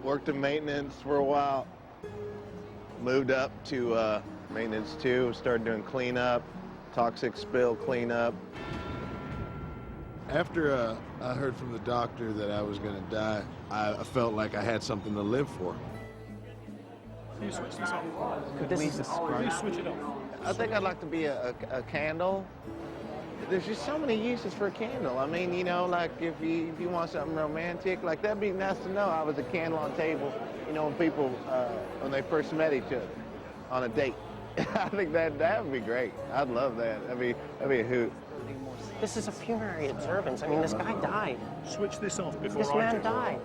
Worked in maintenance for a while. Moved up to maintenance 2, started doing cleanup, toxic spill cleanup. After I heard from the doctor that I was going to die, I felt like I had something to live for. Can you switch this off? Could we describe? Switch it off. I think I'd like to be a candle. There's just so many uses for a candle. I mean, you know, like if you want something romantic, like that'd be nice to know. I was a candle on table, you know, when people, when they first met each other on a date. I think that would be great. I'd love that. That'd be a hoot. This is a funerary observance. I mean, this guy died. Switch this off before This I man do. died.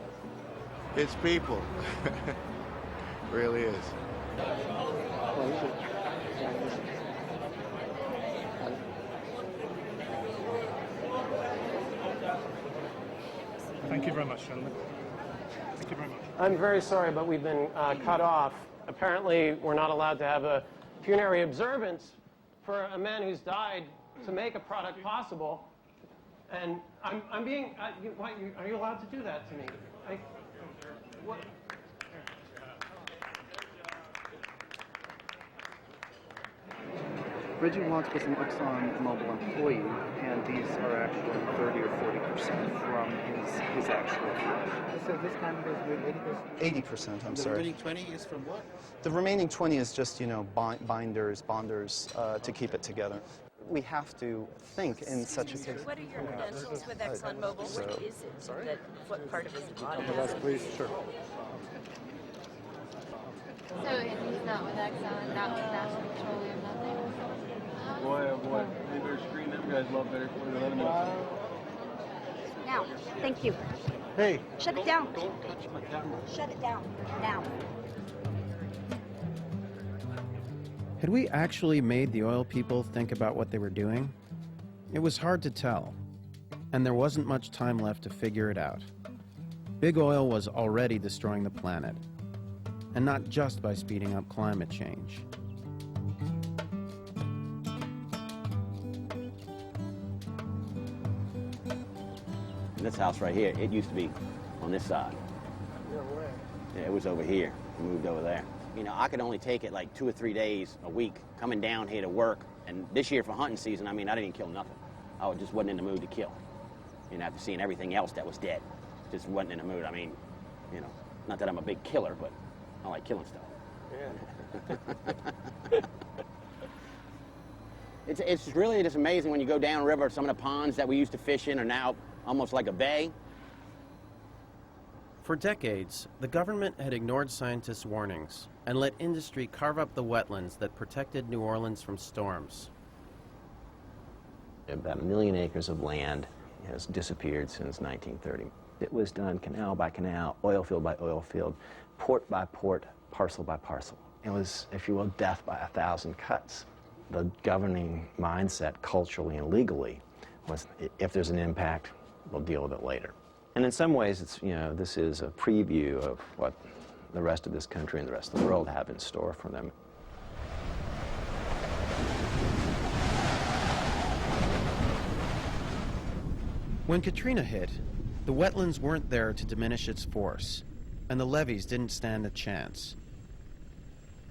It's people. Really is. Thank you very much, gentlemen. Thank you very much. I'm very sorry, but we've been cut off. Apparently, we're not allowed to have a funerary observance for a man who's died to make a product possible. And I'm being, are you allowed to do that to me? What? Reggie Watts was an ExxonMobil employee, and these are actually 30 or 40% from his actual cash. So this time it is 80%, I'm sorry. The remaining 20 is from what? The remaining 20 is just, you know, bonders to keep it together. We have to think in such a case. What are your credentials with ExxonMobil? What is it? What part of his body? Please, sure. So if he's not with Exxon, not with National Petroleum, nothing? Boy, oh boy. They better screen them guys a lot better before they let them out. Now, thank you. Hey. Shut it down. Don't touch my camera. Shut it down. Now. Had we actually made the oil people think about what they were doing? It was hard to tell, and there wasn't much time left to figure it out. Big oil was already destroying the planet, and not just by speeding up climate change. This house right here, it used to be on this side. Yeah, it was over here. We moved over there. You know, I could only take it like 2 or 3 days a week coming down here to work. And this year for hunting season, I mean, I didn't kill nothing. I just wasn't in the mood to kill. You know, after seeing everything else that was dead, just wasn't in the mood. I mean, you know, not that I'm a big killer, but I like killing stuff. Yeah. It's really just amazing when you go downriver. Some of the ponds that we used to fish in are now almost like a bay. For decades, the government had ignored scientists' warnings and let industry carve up the wetlands that protected New Orleans from storms. About 1 million acres of land has disappeared since 1930. It was done canal by canal, oil field by oil field, port by port, parcel by parcel. It was, if you will, death by 1,000 cuts. The governing mindset culturally and legally was, if there's an impact, we'll deal with it later. And in some ways, it's, you know, this is a preview of what the rest of this country and the rest of the world have in store for them. When Katrina hit, the wetlands weren't there to diminish its force, and the levees didn't stand a chance.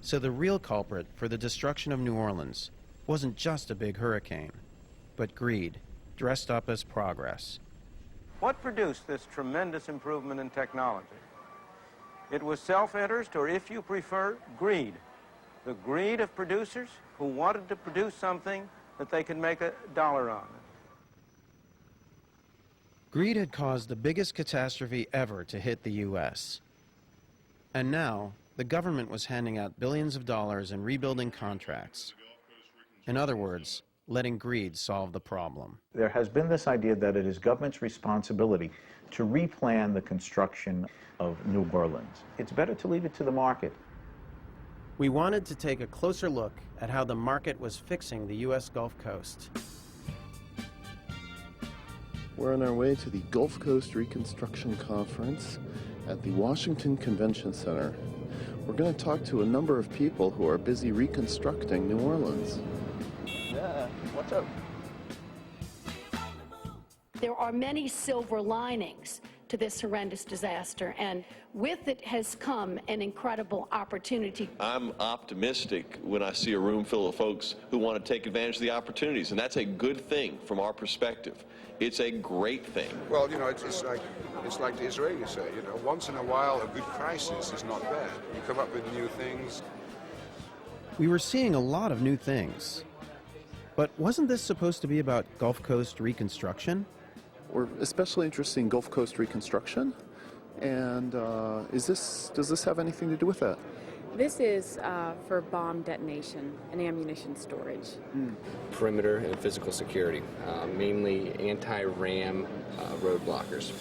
So the real culprit for the destruction of New Orleans wasn't just a big hurricane, but greed, dressed up as progress. What produced this tremendous improvement in technology? It was self-interest, or if you prefer, greed. The greed of producers who wanted to produce something that they could make $1 on. Greed had caused the biggest catastrophe ever to hit the U.S. And now, the government was handing out billions of dollars in rebuilding contracts. In other words, letting greed solve the problem. There has been this idea that it is government's responsibility to replan the construction of New Orleans. It's better to leave it to the market. We wanted to take a closer look at how the market was fixing the U.S. Gulf Coast. We're on our way to the Gulf Coast Reconstruction Conference at the Washington Convention Center. We're going to talk to a number of people who are busy reconstructing New Orleans. Yeah, what's up? There are many silver linings to this horrendous disaster, and with it has come an incredible opportunity. I'm optimistic when I see a room full of folks who want to take advantage of the opportunities, and that's a good thing from our perspective. It's a great thing. Well, you know, it's like the Israelis say, you know, once in a while a good crisis is not bad. You come up with new things. We were seeing a lot of new things. But wasn't this supposed to be about Gulf Coast reconstruction? We're especially interested in Gulf Coast reconstruction. And does this have anything to do with that? This is for bomb detonation and ammunition storage. Perimeter and physical security, mainly anti-ram road blockers.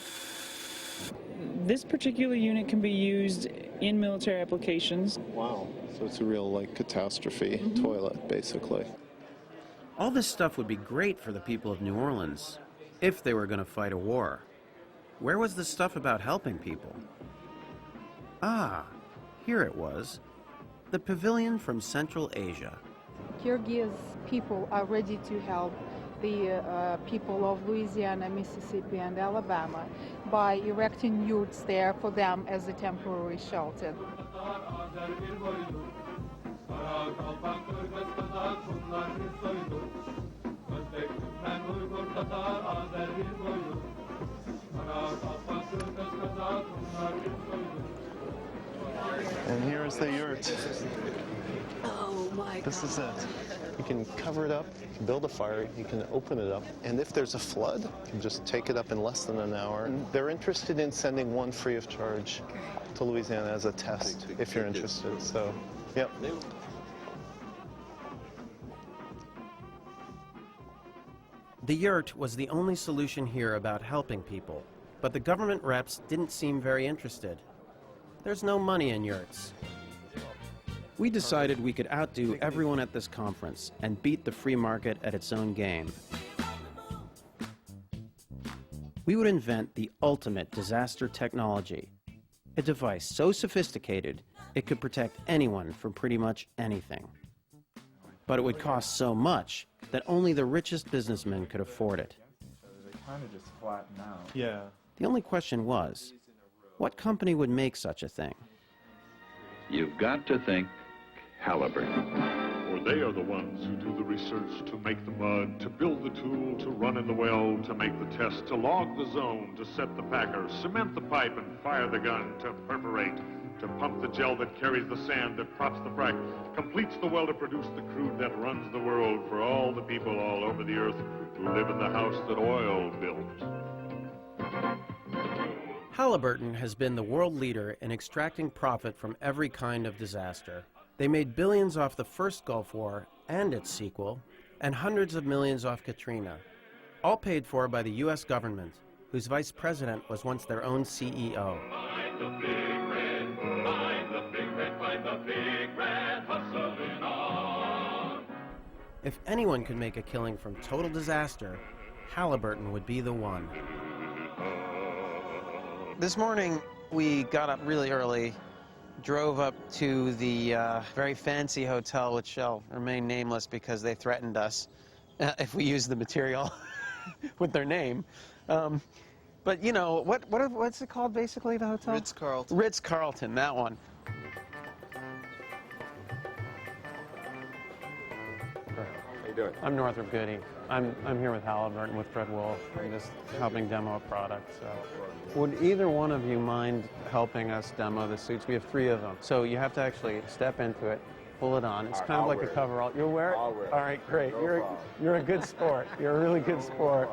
This particular unit can be used in military applications. Wow, so it's a real, like, catastrophe toilet, basically. All this stuff would be great for the people of New Orleans, if they were going to fight a war. Where was the stuff about helping people? Ah, here it was. The pavilion from Central Asia. Kyrgyz people are ready to help the people of Louisiana, Mississippi, and Alabama by erecting yurts there for them as a temporary shelter. And here's the yurt. Oh my God. This is it. You can cover it up, you can build a fire, you can open it up, and if there's a flood, you can just take it up in less than an hour. They're interested in sending one free of charge to Louisiana as a test, if you're interested. So, yep. The yurt was the only solution here about helping people, but the government reps didn't seem very interested. There's no money in yurts. We decided we could outdo everyone at this conference and beat the free market at its own game. We would invent the ultimate disaster technology, a device so sophisticated it could protect anyone from pretty much anything. But it would cost so much that only the richest businessmen could afford it. They kind of just flatten out. Yeah. The only question was, what company would make such a thing? You've got to think Halliburton. For they are the ones who do the research to make the mud, to build the tool, to run in the well, to make the test, to log the zone, to set the packer, cement the pipe and fire the gun, to perforate, to pump the gel that carries the sand, that props the frac, completes the well to produce the crude that runs the world for all the people all over the earth who live in the house that oil built. Halliburton has been the world leader in extracting profit from every kind of disaster. They made billions off the first Gulf War and its sequel, and hundreds of millions off Katrina, all paid for by the U.S. government, whose vice president was once their own CEO. Find the big red, find the big red, find the big red, hustling on. If anyone could make a killing from total disaster, Halliburton would be the one. This morning, we got up really early, drove up to the very fancy hotel, which shall remain nameless because they threatened us if we use the material with their name. But, you know, what's it called, basically, the hotel? Ritz-Carlton. Ritz-Carlton, that one. How you doing? I'm Northrop Goody. I'm here with Halliburton, with Fred Wolf. I'm just helping demo a product. So, would either one of you mind helping us demo the suits? We have 3 of them. So you have to actually step into it, pull it on. It's kind of like a coverall. You'll wear it? I'll wear it. All right, great. You're a good sport. You're a really good sport.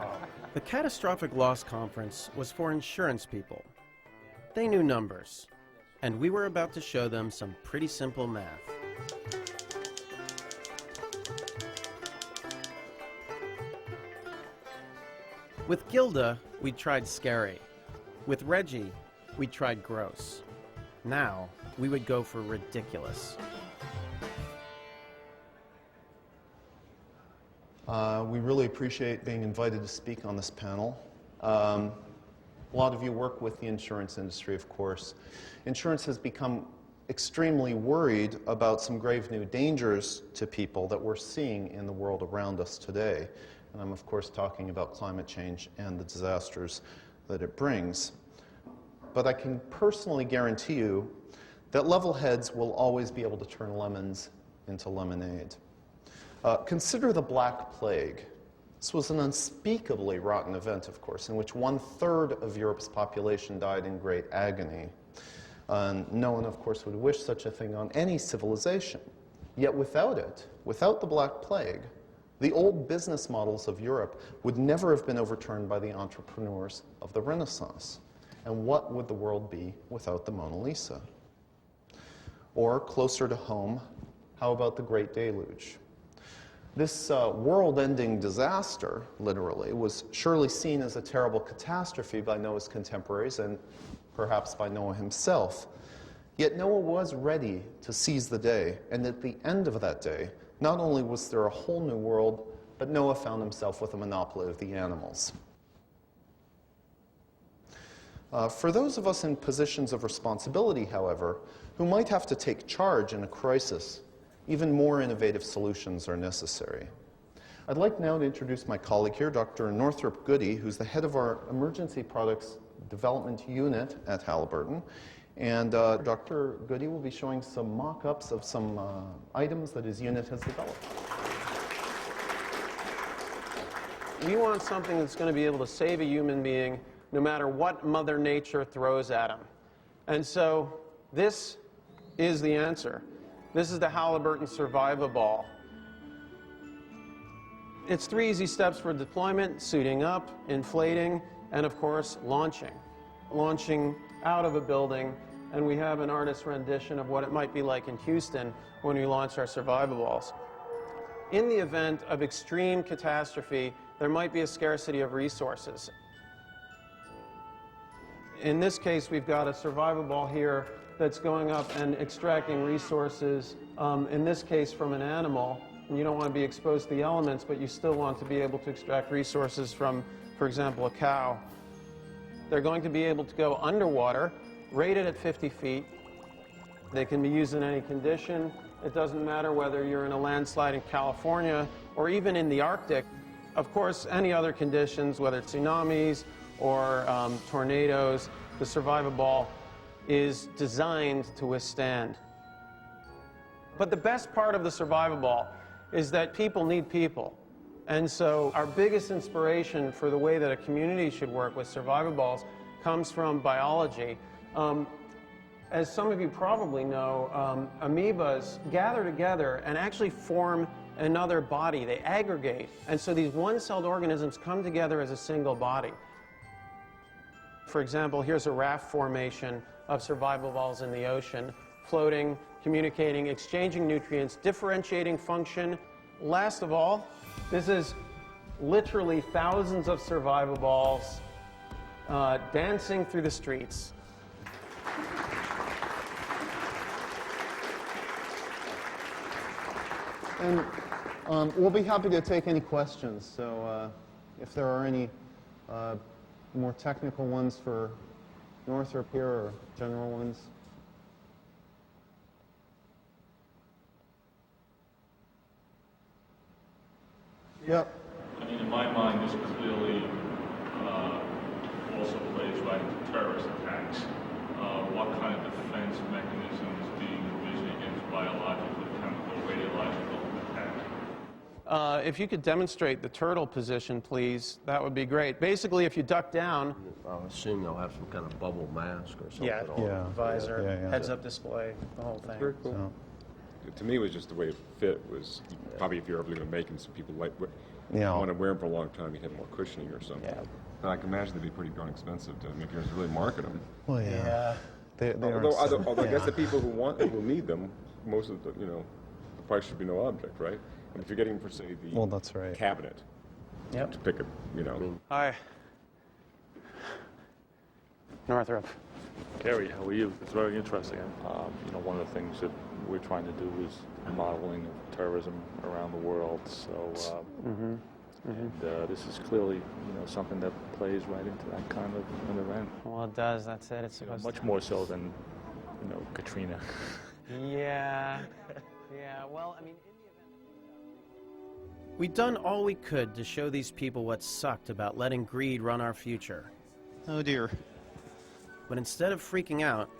The catastrophic loss conference was for insurance people. They knew numbers. and we were about to show them some pretty simple math. With Gilda, we tried scary. With Reggie, we tried gross. Now, we would go for ridiculous. We really appreciate being invited to speak on this panel. A lot of you work with the insurance industry, of course. Insurance has become extremely worried about some grave new dangers to people that we're seeing in the world around us today. And I'm, of course, talking about climate change and the disasters that it brings. But I can personally guarantee you that level heads will always be able to turn lemons into lemonade. Consider the Black Plague. This was an unspeakably rotten event, of course, in which 1/3 of Europe's population died in great agony. No one, of course, would wish such a thing on any civilization. Yet without it, without the Black Plague, the old business models of Europe would never have been overturned by the entrepreneurs of the Renaissance. And what would the world be without the Mona Lisa? Or, closer to home, how about the Great Deluge? This world-ending disaster, literally, was surely seen as a terrible catastrophe by Noah's contemporaries and perhaps by Noah himself. Yet Noah was ready to seize the day, and at the end of that day, not only was there a whole new world, but Noah found himself with a monopoly of the animals. For those of us in positions of responsibility, however, who might have to take charge in a crisis, even more innovative solutions are necessary. I'd like now to introduce my colleague here, Dr. Northrop Goody, who's the head of our Emergency Products Development Unit at Halliburton. And Dr. Goody will be showing some mock-ups of some items that his unit has developed. We want something that's going to be able to save a human being no matter what Mother Nature throws at him. And so this is the answer. This is the Halliburton Survivaball. It's 3 easy steps for deployment: suiting up, inflating, and of course, launching. Launching out of a building, and we have an artist's rendition of what it might be like in Houston when we launch our Survivaballs. In the event of extreme catastrophe, there might be a scarcity of resources. In this case, we've got a Survivaball here that's going up and extracting resources, in this case from an animal. And you don't want to be exposed to the elements, but you still want to be able to extract resources from, for example, a cow. They're going to be able to go underwater, rated at 50 feet. They can be used in any condition. It doesn't matter whether you're in a landslide in California or even in the Arctic. Of course, any other conditions, whether it's tsunamis or tornadoes, the Survivaball is designed to withstand. But the best part of the Survivaball is that people need people. And so our biggest inspiration for the way that a community should work with Survivaballs comes from biology. As some of you probably know, amoebas gather together and actually form another body. They aggregate. And so these one-celled organisms come together as a single body. For example, here's a raft formation of Survivaballs in the ocean, floating, communicating, exchanging nutrients, differentiating function. Last of all, this is literally thousands of Survivaballs dancing through the streets. And we'll be happy to take any questions. So if there are any more technical ones for Northrop here or general ones. Yep. I mean, in my mind, this clearly also plays right into terrorist attacks. What kind of defense mechanisms do you envision against biological, chemical, radiological attack? If you could demonstrate the turtle position, please, that would be great. Basically, if you duck down... I'll assume they'll have some kind of bubble mask or something. Yeah, visor, heads-up display, the whole thing. Very cool. So. To me, it was just the way it fit was probably if you're ever going to make them so people want to wear them for a long time, you'd have more cushioning or something. Yeah. But I can imagine they'd be pretty darn expensive to make yours really market them. Well, yeah. They although aren't. I guess the people who need them, most of the the price should be no object, right? And if you're getting for say the that's right. cabinet, to pick a Hi. Northrop. Gary, how are you? It's very interesting. One of the things that we're trying to do is modeling of terrorism around the world. So, this is clearly, something that plays right into that kind of an event. Well, it does. That's it. It's supposed much more so than, Katrina. Yeah. Yeah. Well, I mean. We'd done all we could to show these people what sucked about letting greed run our future. Oh dear. But instead of freaking out,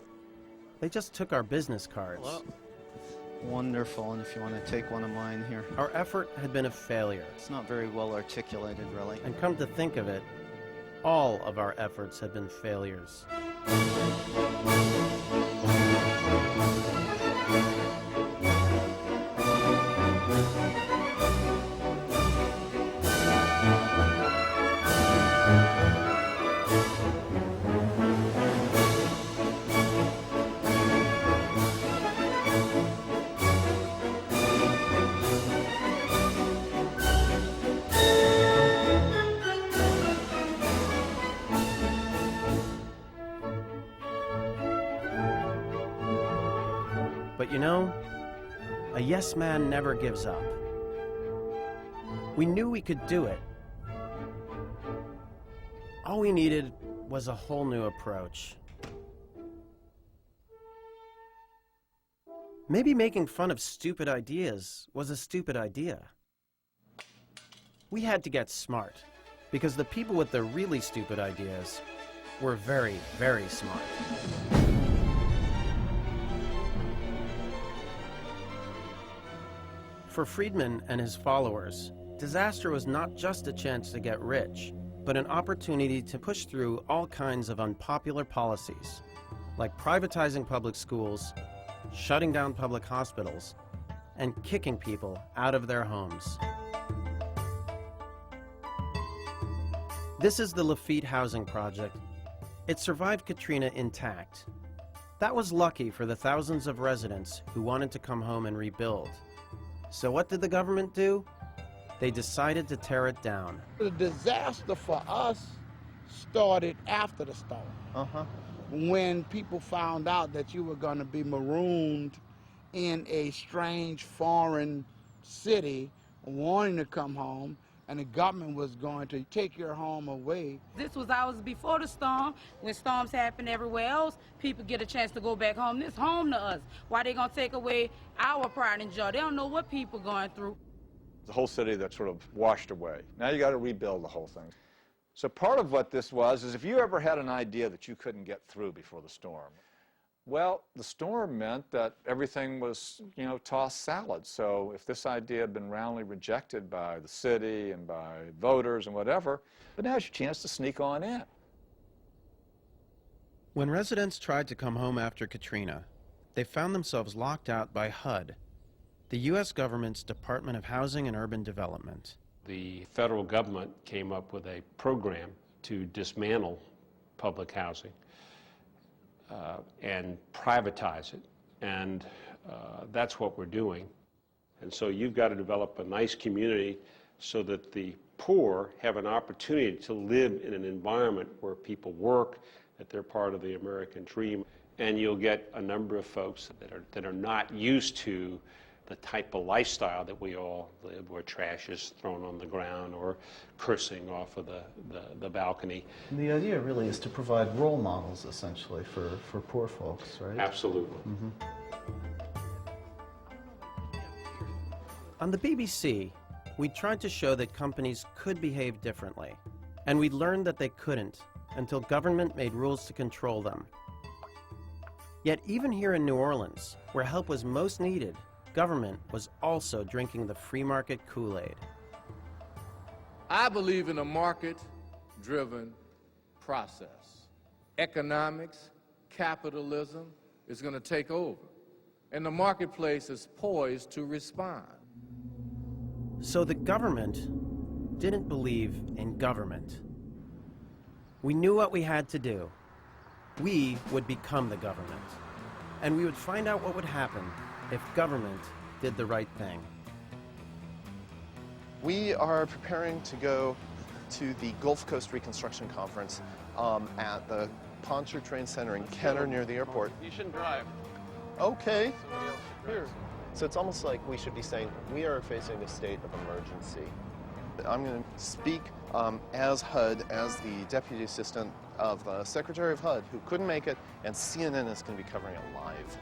they just took our business cards. Hello. Wonderful, and if you want to take one of mine here. Our effort had been a failure. It's not very well articulated, really. And come to think of it, all of our efforts had been failures. But you know, a yes man never gives up. We knew we could do it. All we needed was a whole new approach. Maybe making fun of stupid ideas was a stupid idea. We had to get smart, because the people with the really stupid ideas were very, very smart. For Friedman and his followers, disaster was not just a chance to get rich, but an opportunity to push through all kinds of unpopular policies, like privatizing public schools, shutting down public hospitals, and kicking people out of their homes. This is the Lafitte Housing Project. It survived Katrina intact. That was lucky for the thousands of residents who wanted to come home and rebuild. So what did the government do? They decided to tear it down. The disaster for us started after the storm. When people found out that you were going to be marooned in a strange foreign city wanting to come home, and the government was going to take your home away. This was hours before the storm. When storms happen everywhere else, people get a chance to go back home. This home to us. Why they gonna take away our pride and joy? They don't know what people going through. The whole city that sort of washed away. Now you got to rebuild the whole thing. So part of what this was is if you ever had an idea that you couldn't get through before the storm, well, the storm meant that everything was, tossed salad. So if this idea had been roundly rejected by the city and by voters and whatever, but now's your chance to sneak on in. When residents tried to come home after Katrina, they found themselves locked out by HUD, the U.S. government's Department of Housing and Urban Development. The federal government came up with a program to dismantle public housing and privatize it, and that's what we're doing. And so you've got to develop a nice community so that the poor have an opportunity to live in an environment where people work, that they're part of the American dream, and you'll get a number of folks that are not used to the type of lifestyle that we all live, where trash is thrown on the ground or cursing off of the balcony. And the idea really is to provide role models, essentially, for poor folks, right? Absolutely. On the BBC, we tried to show that companies could behave differently, and we learned that they couldn't until government made rules to control them. Yet even here in New Orleans, where help was most needed, government was also drinking the free market Kool-Aid. I believe in a market-driven process. Economics, capitalism is going to take over, and the marketplace is poised to respond. So the government didn't believe in government. We knew what we had to do. We would become the government, and we would find out what would happen if government did the right thing. We are preparing to go to the Gulf Coast Reconstruction Conference at the Pontchartrain Center in Kenner near the airport. You shouldn't drive. Okay. Here. So it's almost like we should be saying, we are facing a state of emergency. I'm going to speak as HUD, as the Deputy Assistant of the Secretary of HUD, who couldn't make it, and CNN is going to be covering it live.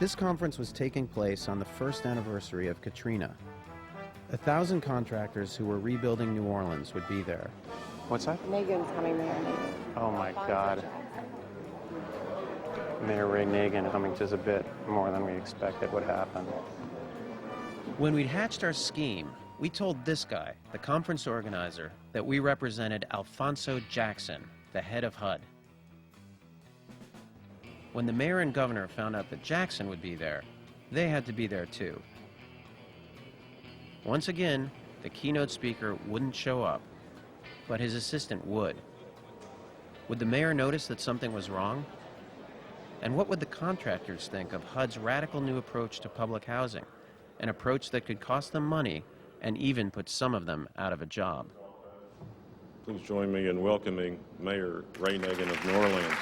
This conference was taking place on the first anniversary of Katrina. 1,000 contractors who were rebuilding New Orleans would be there. What's that? Megan's coming there. Oh my God. Mayor Ray Nagin coming just a bit more than we expected would happen. When we'd hatched our scheme, we told this guy, the conference organizer, that we represented Alphonso Jackson, the head of HUD. When the mayor and governor found out that Jackson would be there, they had to be there too. Once again, the keynote speaker wouldn't show up, but his assistant would. Would the mayor notice that something was wrong? And what would the contractors think of HUD's radical new approach to public housing, an approach that could cost them money and even put some of them out of a job? Please join me in welcoming Mayor Ray Nagin of New Orleans.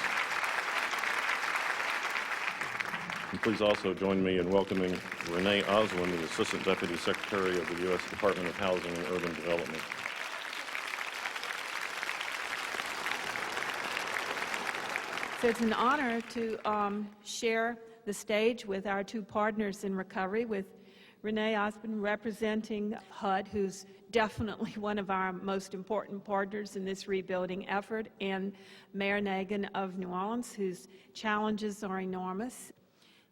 And please also join me in welcoming Renee Oswin, the Assistant Deputy Secretary of the U.S. Department of Housing and Urban Development. So it's an honor to share the stage with our two partners in recovery, with Renee Oswin representing HUD, who's definitely one of our most important partners in this rebuilding effort, and Mayor Nagin of New Orleans, whose challenges are enormous.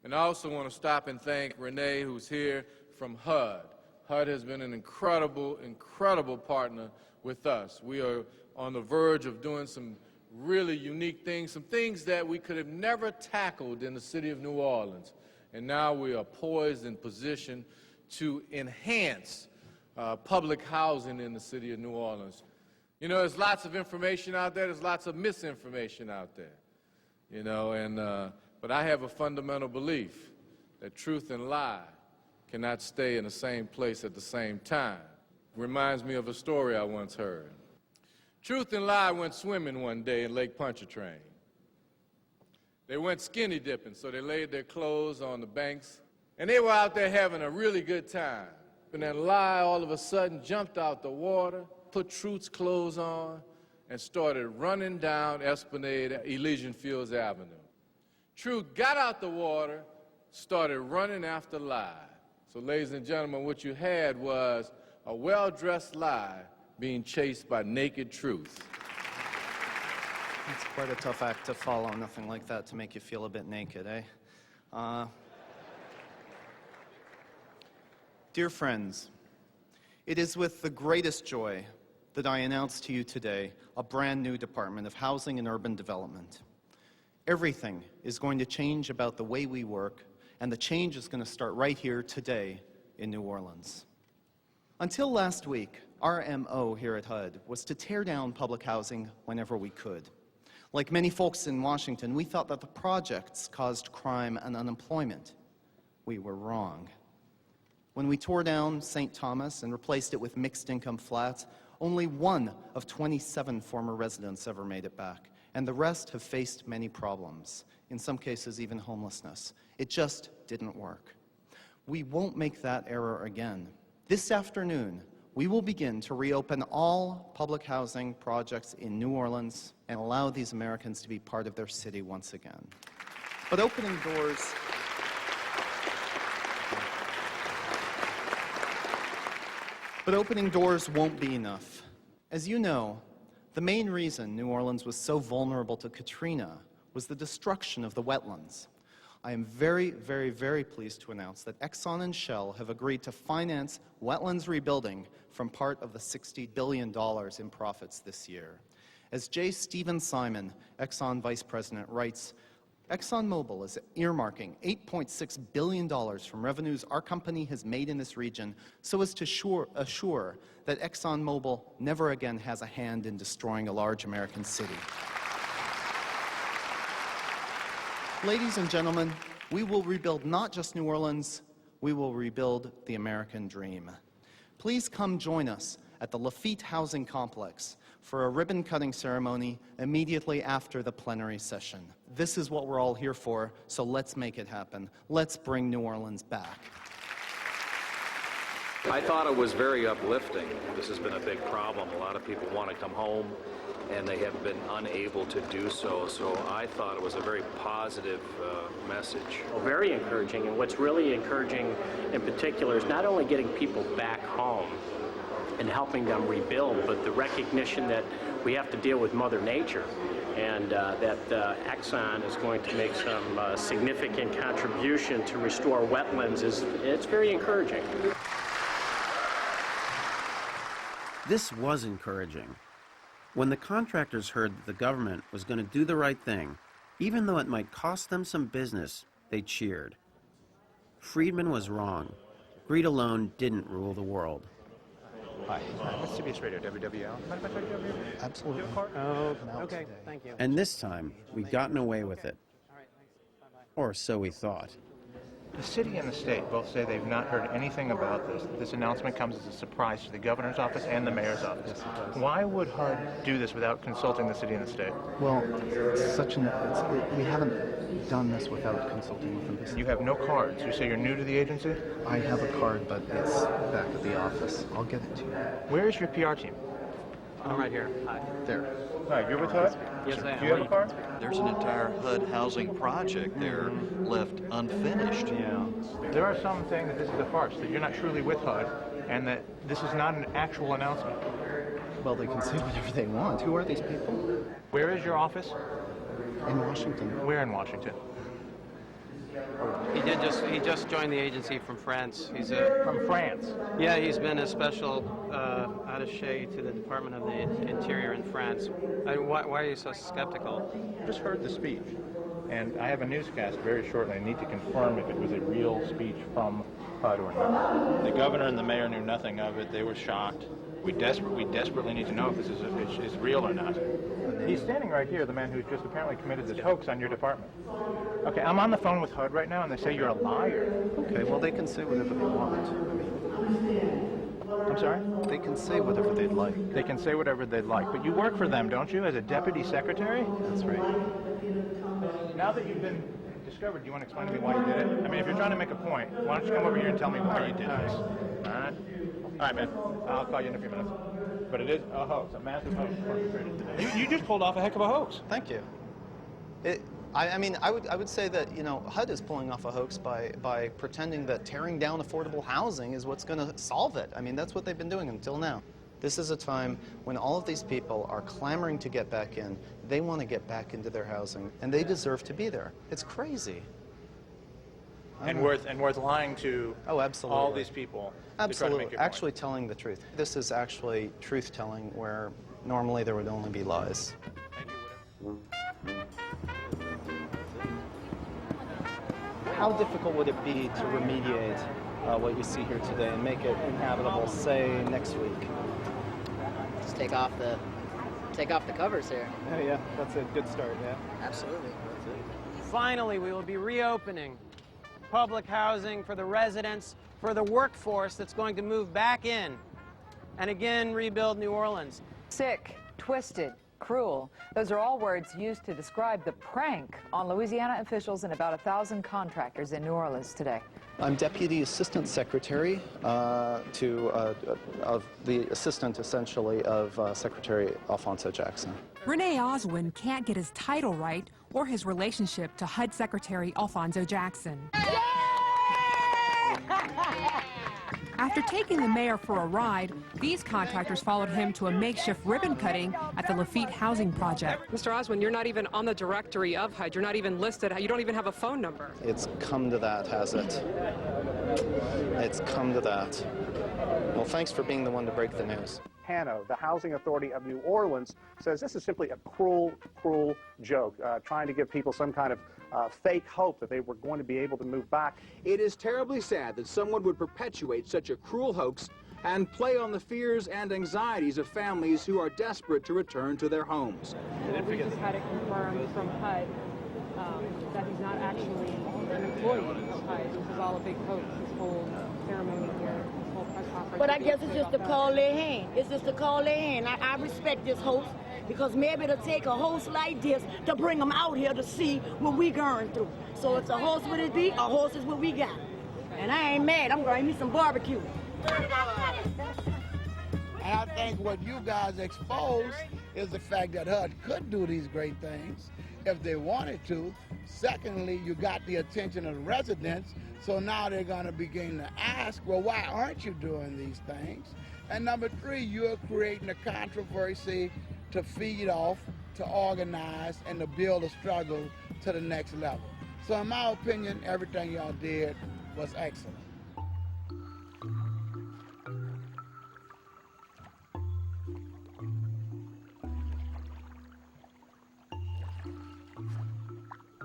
And I also want to stop and thank Renee, who's here from HUD. HUD has been an incredible, incredible partner with us. We are on the verge of doing some really unique things, some things that we could have never tackled in the city of New Orleans. And now we are poised and positioned to enhance public housing in the city of New Orleans. You know, there's lots of information out there, there's lots of misinformation out there, you know, and but I have a fundamental belief that truth and lie cannot stay in the same place at the same time. Reminds me of a story I once heard. Truth and lie went swimming one day in Lake Pontchartrain. They went skinny dipping, so they laid their clothes on the banks, and they were out there having a really good time. And then lie all of a sudden jumped out the water, put Truth's clothes on, and started running down Esplanade, Elysian Fields Avenue. Truth got out the water, started running after lie. So ladies and gentlemen, what you had was a well-dressed lie being chased by naked truth. It's quite a tough act to follow, nothing like that to make you feel a bit naked, eh? Dear friends, it is with the greatest joy that I announce to you today a brand new Department of Housing and Urban Development. Everything is going to change about the way we work, and the change is going to start right here today in New Orleans. Until last week, our MO here at HUD was to tear down public housing whenever we could. Like many folks in Washington, we thought that the projects caused crime and unemployment. We were wrong. When we tore down St. Thomas and replaced it with mixed-income flats, only one of 27 former residents ever made it back, and the rest have faced many problems, in some cases even homelessness. It just didn't work. We won't make that error again. This afternoon, we will begin to reopen all public housing projects in New Orleans and allow these Americans to be part of their city once again. But opening doors won't be enough. As you know, the main reason New Orleans was so vulnerable to Katrina was the destruction of the wetlands. I am very, very, very pleased to announce that Exxon and Shell have agreed to finance wetlands rebuilding from part of the $60 billion in profits this year. As J. Stephen Simon, Exxon Vice President, writes, ExxonMobil is earmarking $8.6 billion from revenues our company has made in this region so as to assure that ExxonMobil never again has a hand in destroying a large American city. Ladies and gentlemen, we will rebuild not just New Orleans, we will rebuild the American dream. Please come join us at the Lafitte Housing Complex for a ribbon-cutting ceremony immediately after the plenary session. This is what we're all here for, so let's make it happen. Let's bring New Orleans back. I thought it was very uplifting. This has been a big problem. A lot of people want to come home, and they have been unable to do so. So I thought it was a very positive message. Well, very encouraging, and what's really encouraging in particular is not only getting people back home and helping them rebuild, but the recognition that we have to deal with Mother Nature, and that Exxon is going to make some significant contribution to restore wetlands. It's very encouraging. This was encouraging. When the contractors heard that the government was going to do the right thing, even though it might cost them some business, they cheered. Friedman was wrong. Greed alone didn't rule the world. Hi, what's CBS Radio, WWL? Absolutely. Oh, okay, thank you. And this time, we'd gotten away with it. Or so we thought. The city and the state both say they've not heard anything about this. This announcement comes as a surprise to the governor's office and the mayor's office. Why would HUD do this without consulting the city and the state? Well, we haven't done this without consulting with them. You have no cards. You say you're new to the agency? I have a card, but it's back at the office. I'll get it to you. Where is your PR team? I'm right here. Hi. There. Hi, you're with HUD? Yes, I am. Do you have a card? There's an entire HUD housing project there left unfinished. Yeah. There are some saying that this is a farce, that you're not truly with HUD, and that this is not an actual announcement. Well, they can say whatever they want. Who are these people? Where is your office? In Washington. Where in Washington? He just joined the agency from France. He's from France? Yeah, he's been a special attaché to the Department of the Interior in France. Why are you so skeptical? I just heard the speech, and I have a newscast very shortly. I need to confirm if it was a real speech from HUD or not. The governor and the mayor knew nothing of it. They were shocked. We desperately need to know if this is real or not. He's standing right here, the man who's just apparently committed this hoax on your department. Okay, I'm on the phone with HUD right now, and they say you're a liar. Okay, well, they can say whatever they want. I'm sorry? They can say whatever they'd like. They can say whatever they'd like, but you work for them, don't you, as a deputy secretary? That's right. Now that you've been discovered, do you want to explain to me why you did it? I mean, if you're trying to make a point, why don't you come over here and tell me why you did this? All right? All right, man. I'll call you in a few minutes. But it is a hoax, a massive hoax perpetrated today. You just pulled off a heck of a hoax. Thank you. I mean, I would say that, you know, HUD is pulling off a hoax by pretending that tearing down affordable housing is what's going to solve it. I mean, that's what they've been doing until now. This is a time when all of these people are clamoring to get back in. They want to get back into their housing, and they deserve to be there. It's crazy. And worth lying to all these people. Absolutely. Actually telling the truth. This is actually truth-telling where normally there would only be lies. How difficult would it be to remediate what you see here today and make it inhabitable, say, next week? Just take off the covers here. Oh, yeah, that's a good start, yeah. Absolutely. Finally, we will be reopening public housing for the residents, for the workforce that's going to move back in and again rebuild New Orleans. Sick, twisted, cruel. Those are all words used to describe the prank on Louisiana officials and about 1,000 contractors in New Orleans today. I'm Deputy Assistant Secretary of the assistant, essentially, of Secretary Alphonso Jackson. Renee Oswin can't get his title right or his relationship to HUD Secretary Alphonso Jackson. After taking the mayor for a ride, these contractors followed him to a makeshift ribbon cutting at the Lafitte Housing Project. Mr. Oswin, you're not even on the directory of HUD. You're not even listed. You don't even have a phone number. It's come to that, has it? It's come to that. Well, thanks for being the one to break the news. Hano, the Housing Authority of New Orleans, says this is simply a cruel, cruel joke, trying to give people some kind of fake hope that they were going to be able to move back. It is terribly sad that someone would perpetuate such a cruel hoax and play on the fears and anxieties of families who are desperate to return to their homes. We just had it confirmed from HUD that he's not actually an employee of HUD. This is all a big hoax, this whole ceremony here, this whole press conference. But I guess it's just to call their hand. It's just to call their hand. I respect this host because maybe it'll take a host like this to bring them out here to see what we going through. So it's a host what it be, a host is what we got. And I ain't mad. I'm going to eat me some barbecue. And I think what you guys exposed is the fact that HUD could do these great things if they wanted to. Secondly, you got the attention of the residents, so now they're going to begin to ask, well, why aren't you doing these things? And number three, you're creating a controversy to feed off, to organize, and to build a struggle to the next level. So in my opinion, everything y'all did was excellent.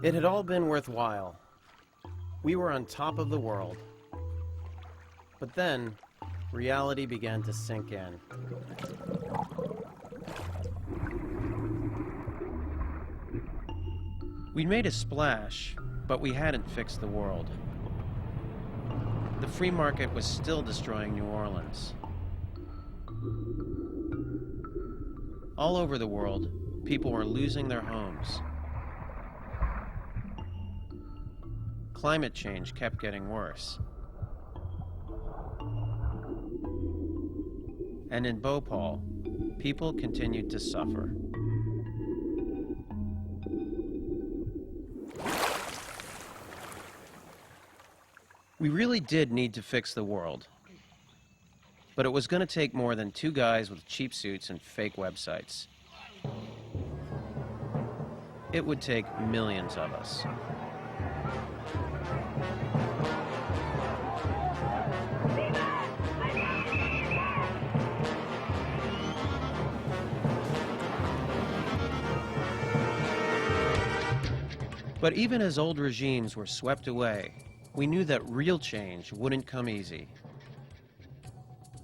It had all been worthwhile. We were on top of the world. But then, reality began to sink in. We'd made a splash, but we hadn't fixed the world. The free market was still destroying New Orleans. All over the world, people were losing their homes. Climate change kept getting worse. And in Bhopal, people continued to suffer. We really did need to fix the world. But it was going to take more than two guys with cheap suits and fake websites. It would take millions of us. But even as old regimes were swept away, we knew that real change wouldn't come easy.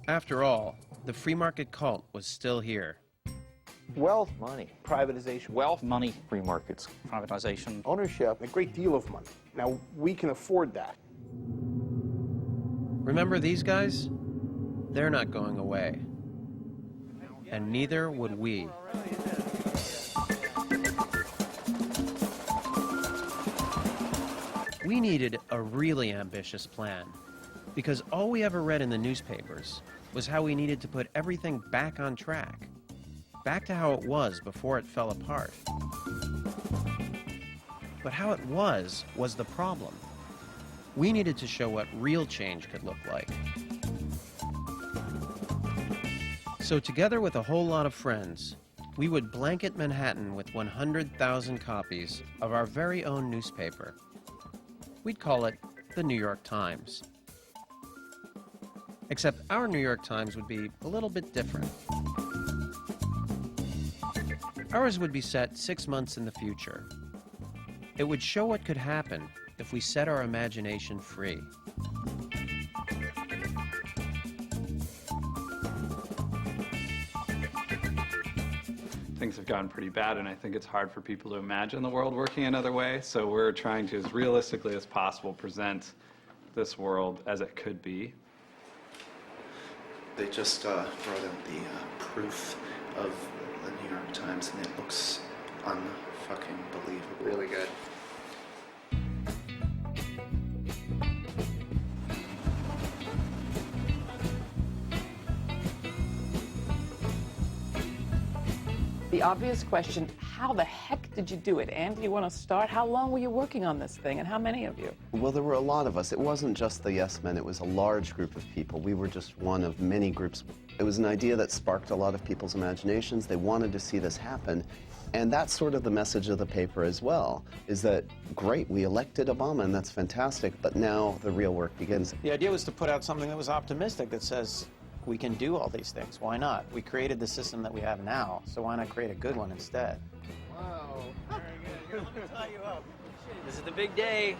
After all, the free market cult was still here. Wealth, money, privatization. Wealth, money, free markets, privatization. Ownership, a great deal of money. Now, we can afford that. Remember these guys? They're not going away. And neither would we. We needed a really ambitious plan, because all we ever read in the newspapers was how we needed to put everything back on track, back to how it was before it fell apart. But how it was the problem. We needed to show what real change could look like. So together with a whole lot of friends, we would blanket Manhattan with 100,000 copies of our very own newspaper. We'd call it the New York Times. Except our New York Times would be a little bit different. Ours would be set 6 months in the future. It would show what could happen if we set our imagination free. Things have gotten pretty bad, and I think it's hard for people to imagine the world working another way. So we're trying to, as realistically as possible, present this world as it could be. They just brought out the proof of the New York Times, and it looks un-fucking believable. Really good. The obvious question, how the heck did you do it? Andy, you want to start? How long were you working on this thing, and how many of you? Well, there were a lot of us. It wasn't just the Yes Men. It was a large group of people. We were just one of many groups. It was an idea that sparked a lot of people's imaginations. They wanted to see this happen. And that's sort of the message of the paper as well, is that, great, we elected Obama, and that's fantastic, but now the real work begins. The idea was to put out something that was optimistic, that says, we can do all these things. Why not? We created the system that we have now, so why not create a good one instead? Wow. Very good. Let me tie you up. This is the big day.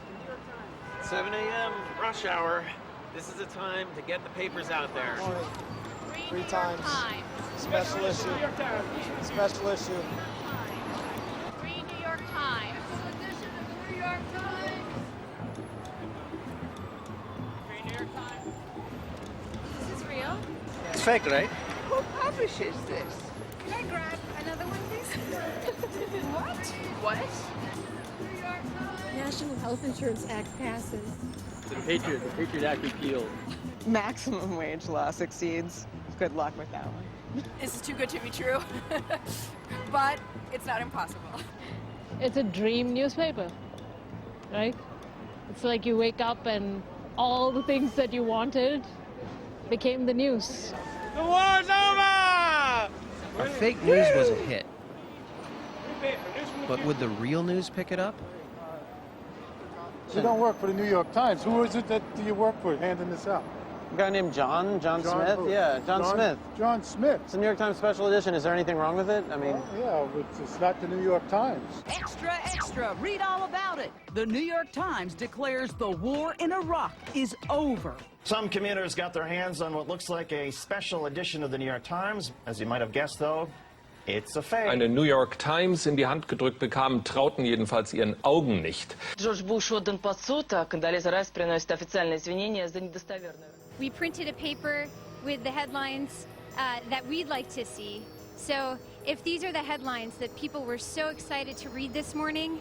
7 a.m. rush hour. This is the time to get the papers out there. Three times. Special issue. Special issue. Free New York Times. Is this real? It's fake, right? Who publishes this? Can I grab another one, please? What? National Health Insurance Act passes. The Patriot Act repealed. Maximum wage law succeeds. Good luck with that one. This is too good to be true, but it's not impossible. It's a dream newspaper, right? It's like you wake up and all the things that you wanted became the news. The war's over! Our fake news was a hit. But would the real news pick it up? You don't work for the New York Times. Who is it that you work for handing this out? A guy named John Smith? who? Yeah, John Smith. John Smith. It's a New York Times special edition. Is there anything wrong with it? I mean... Well, yeah, it's not the New York Times. Extra, extra, read all about it. The New York Times declares the war in Iraq is over. Some commuters got their hands on what looks like a special edition of the New York Times. As you might have guessed, though, it's a fake. Eine New York Times in die Hand gedrückt bekamen, trauten jedenfalls ihren Augen nicht. Джордж Буш отдан под суд, а Кондолиза Райс приносит официальные извинения за недостоверную. We printed a paper with the headlines that we'd like to see. So if these are the headlines that people were so excited to read this morning,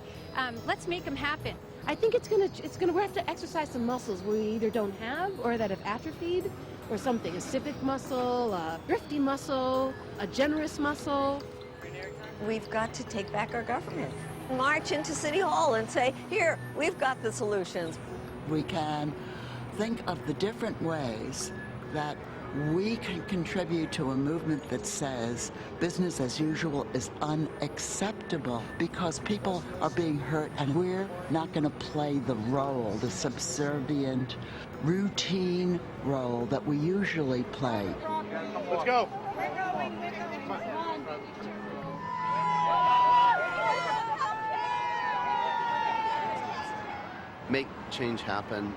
let's make them happen. I think we have to exercise some muscles we either don't have or that have atrophied or something. A civic muscle, a thrifty muscle, a generous muscle. We've got to take back our government. March into City Hall and say, here, we've got the solutions. We can think of the different ways that we can contribute to a movement that says business as usual is unacceptable because people are being hurt and we're not going to play the role, the subservient, routine role that we usually play. Let's go. Make change happen.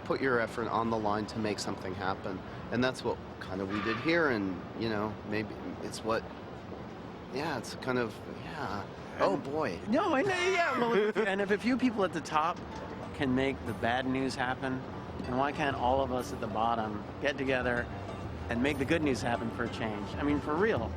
Put your effort on the line to make something happen. And that's what kind of we did here, and, maybe it's what, it's kind of, oh boy. No, I know, yeah. Well, and if a few people at the top can make the bad news happen, then why can't all of us at the bottom get together and make the good news happen for a change? I mean, for real.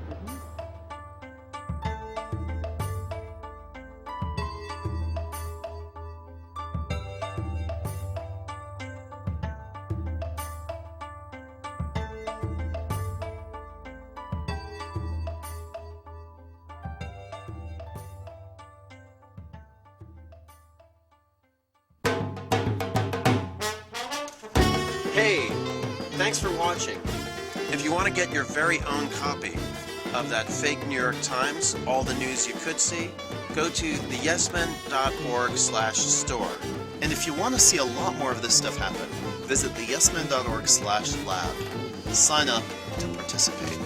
Hey, thanks for watching. If you want to get your very own copy of that fake New York Times, All the News You Could See, go to theyesmen.org/store. And if you want to see a lot more of this stuff happen, visit theyesmen.org/lab. Sign up to participate.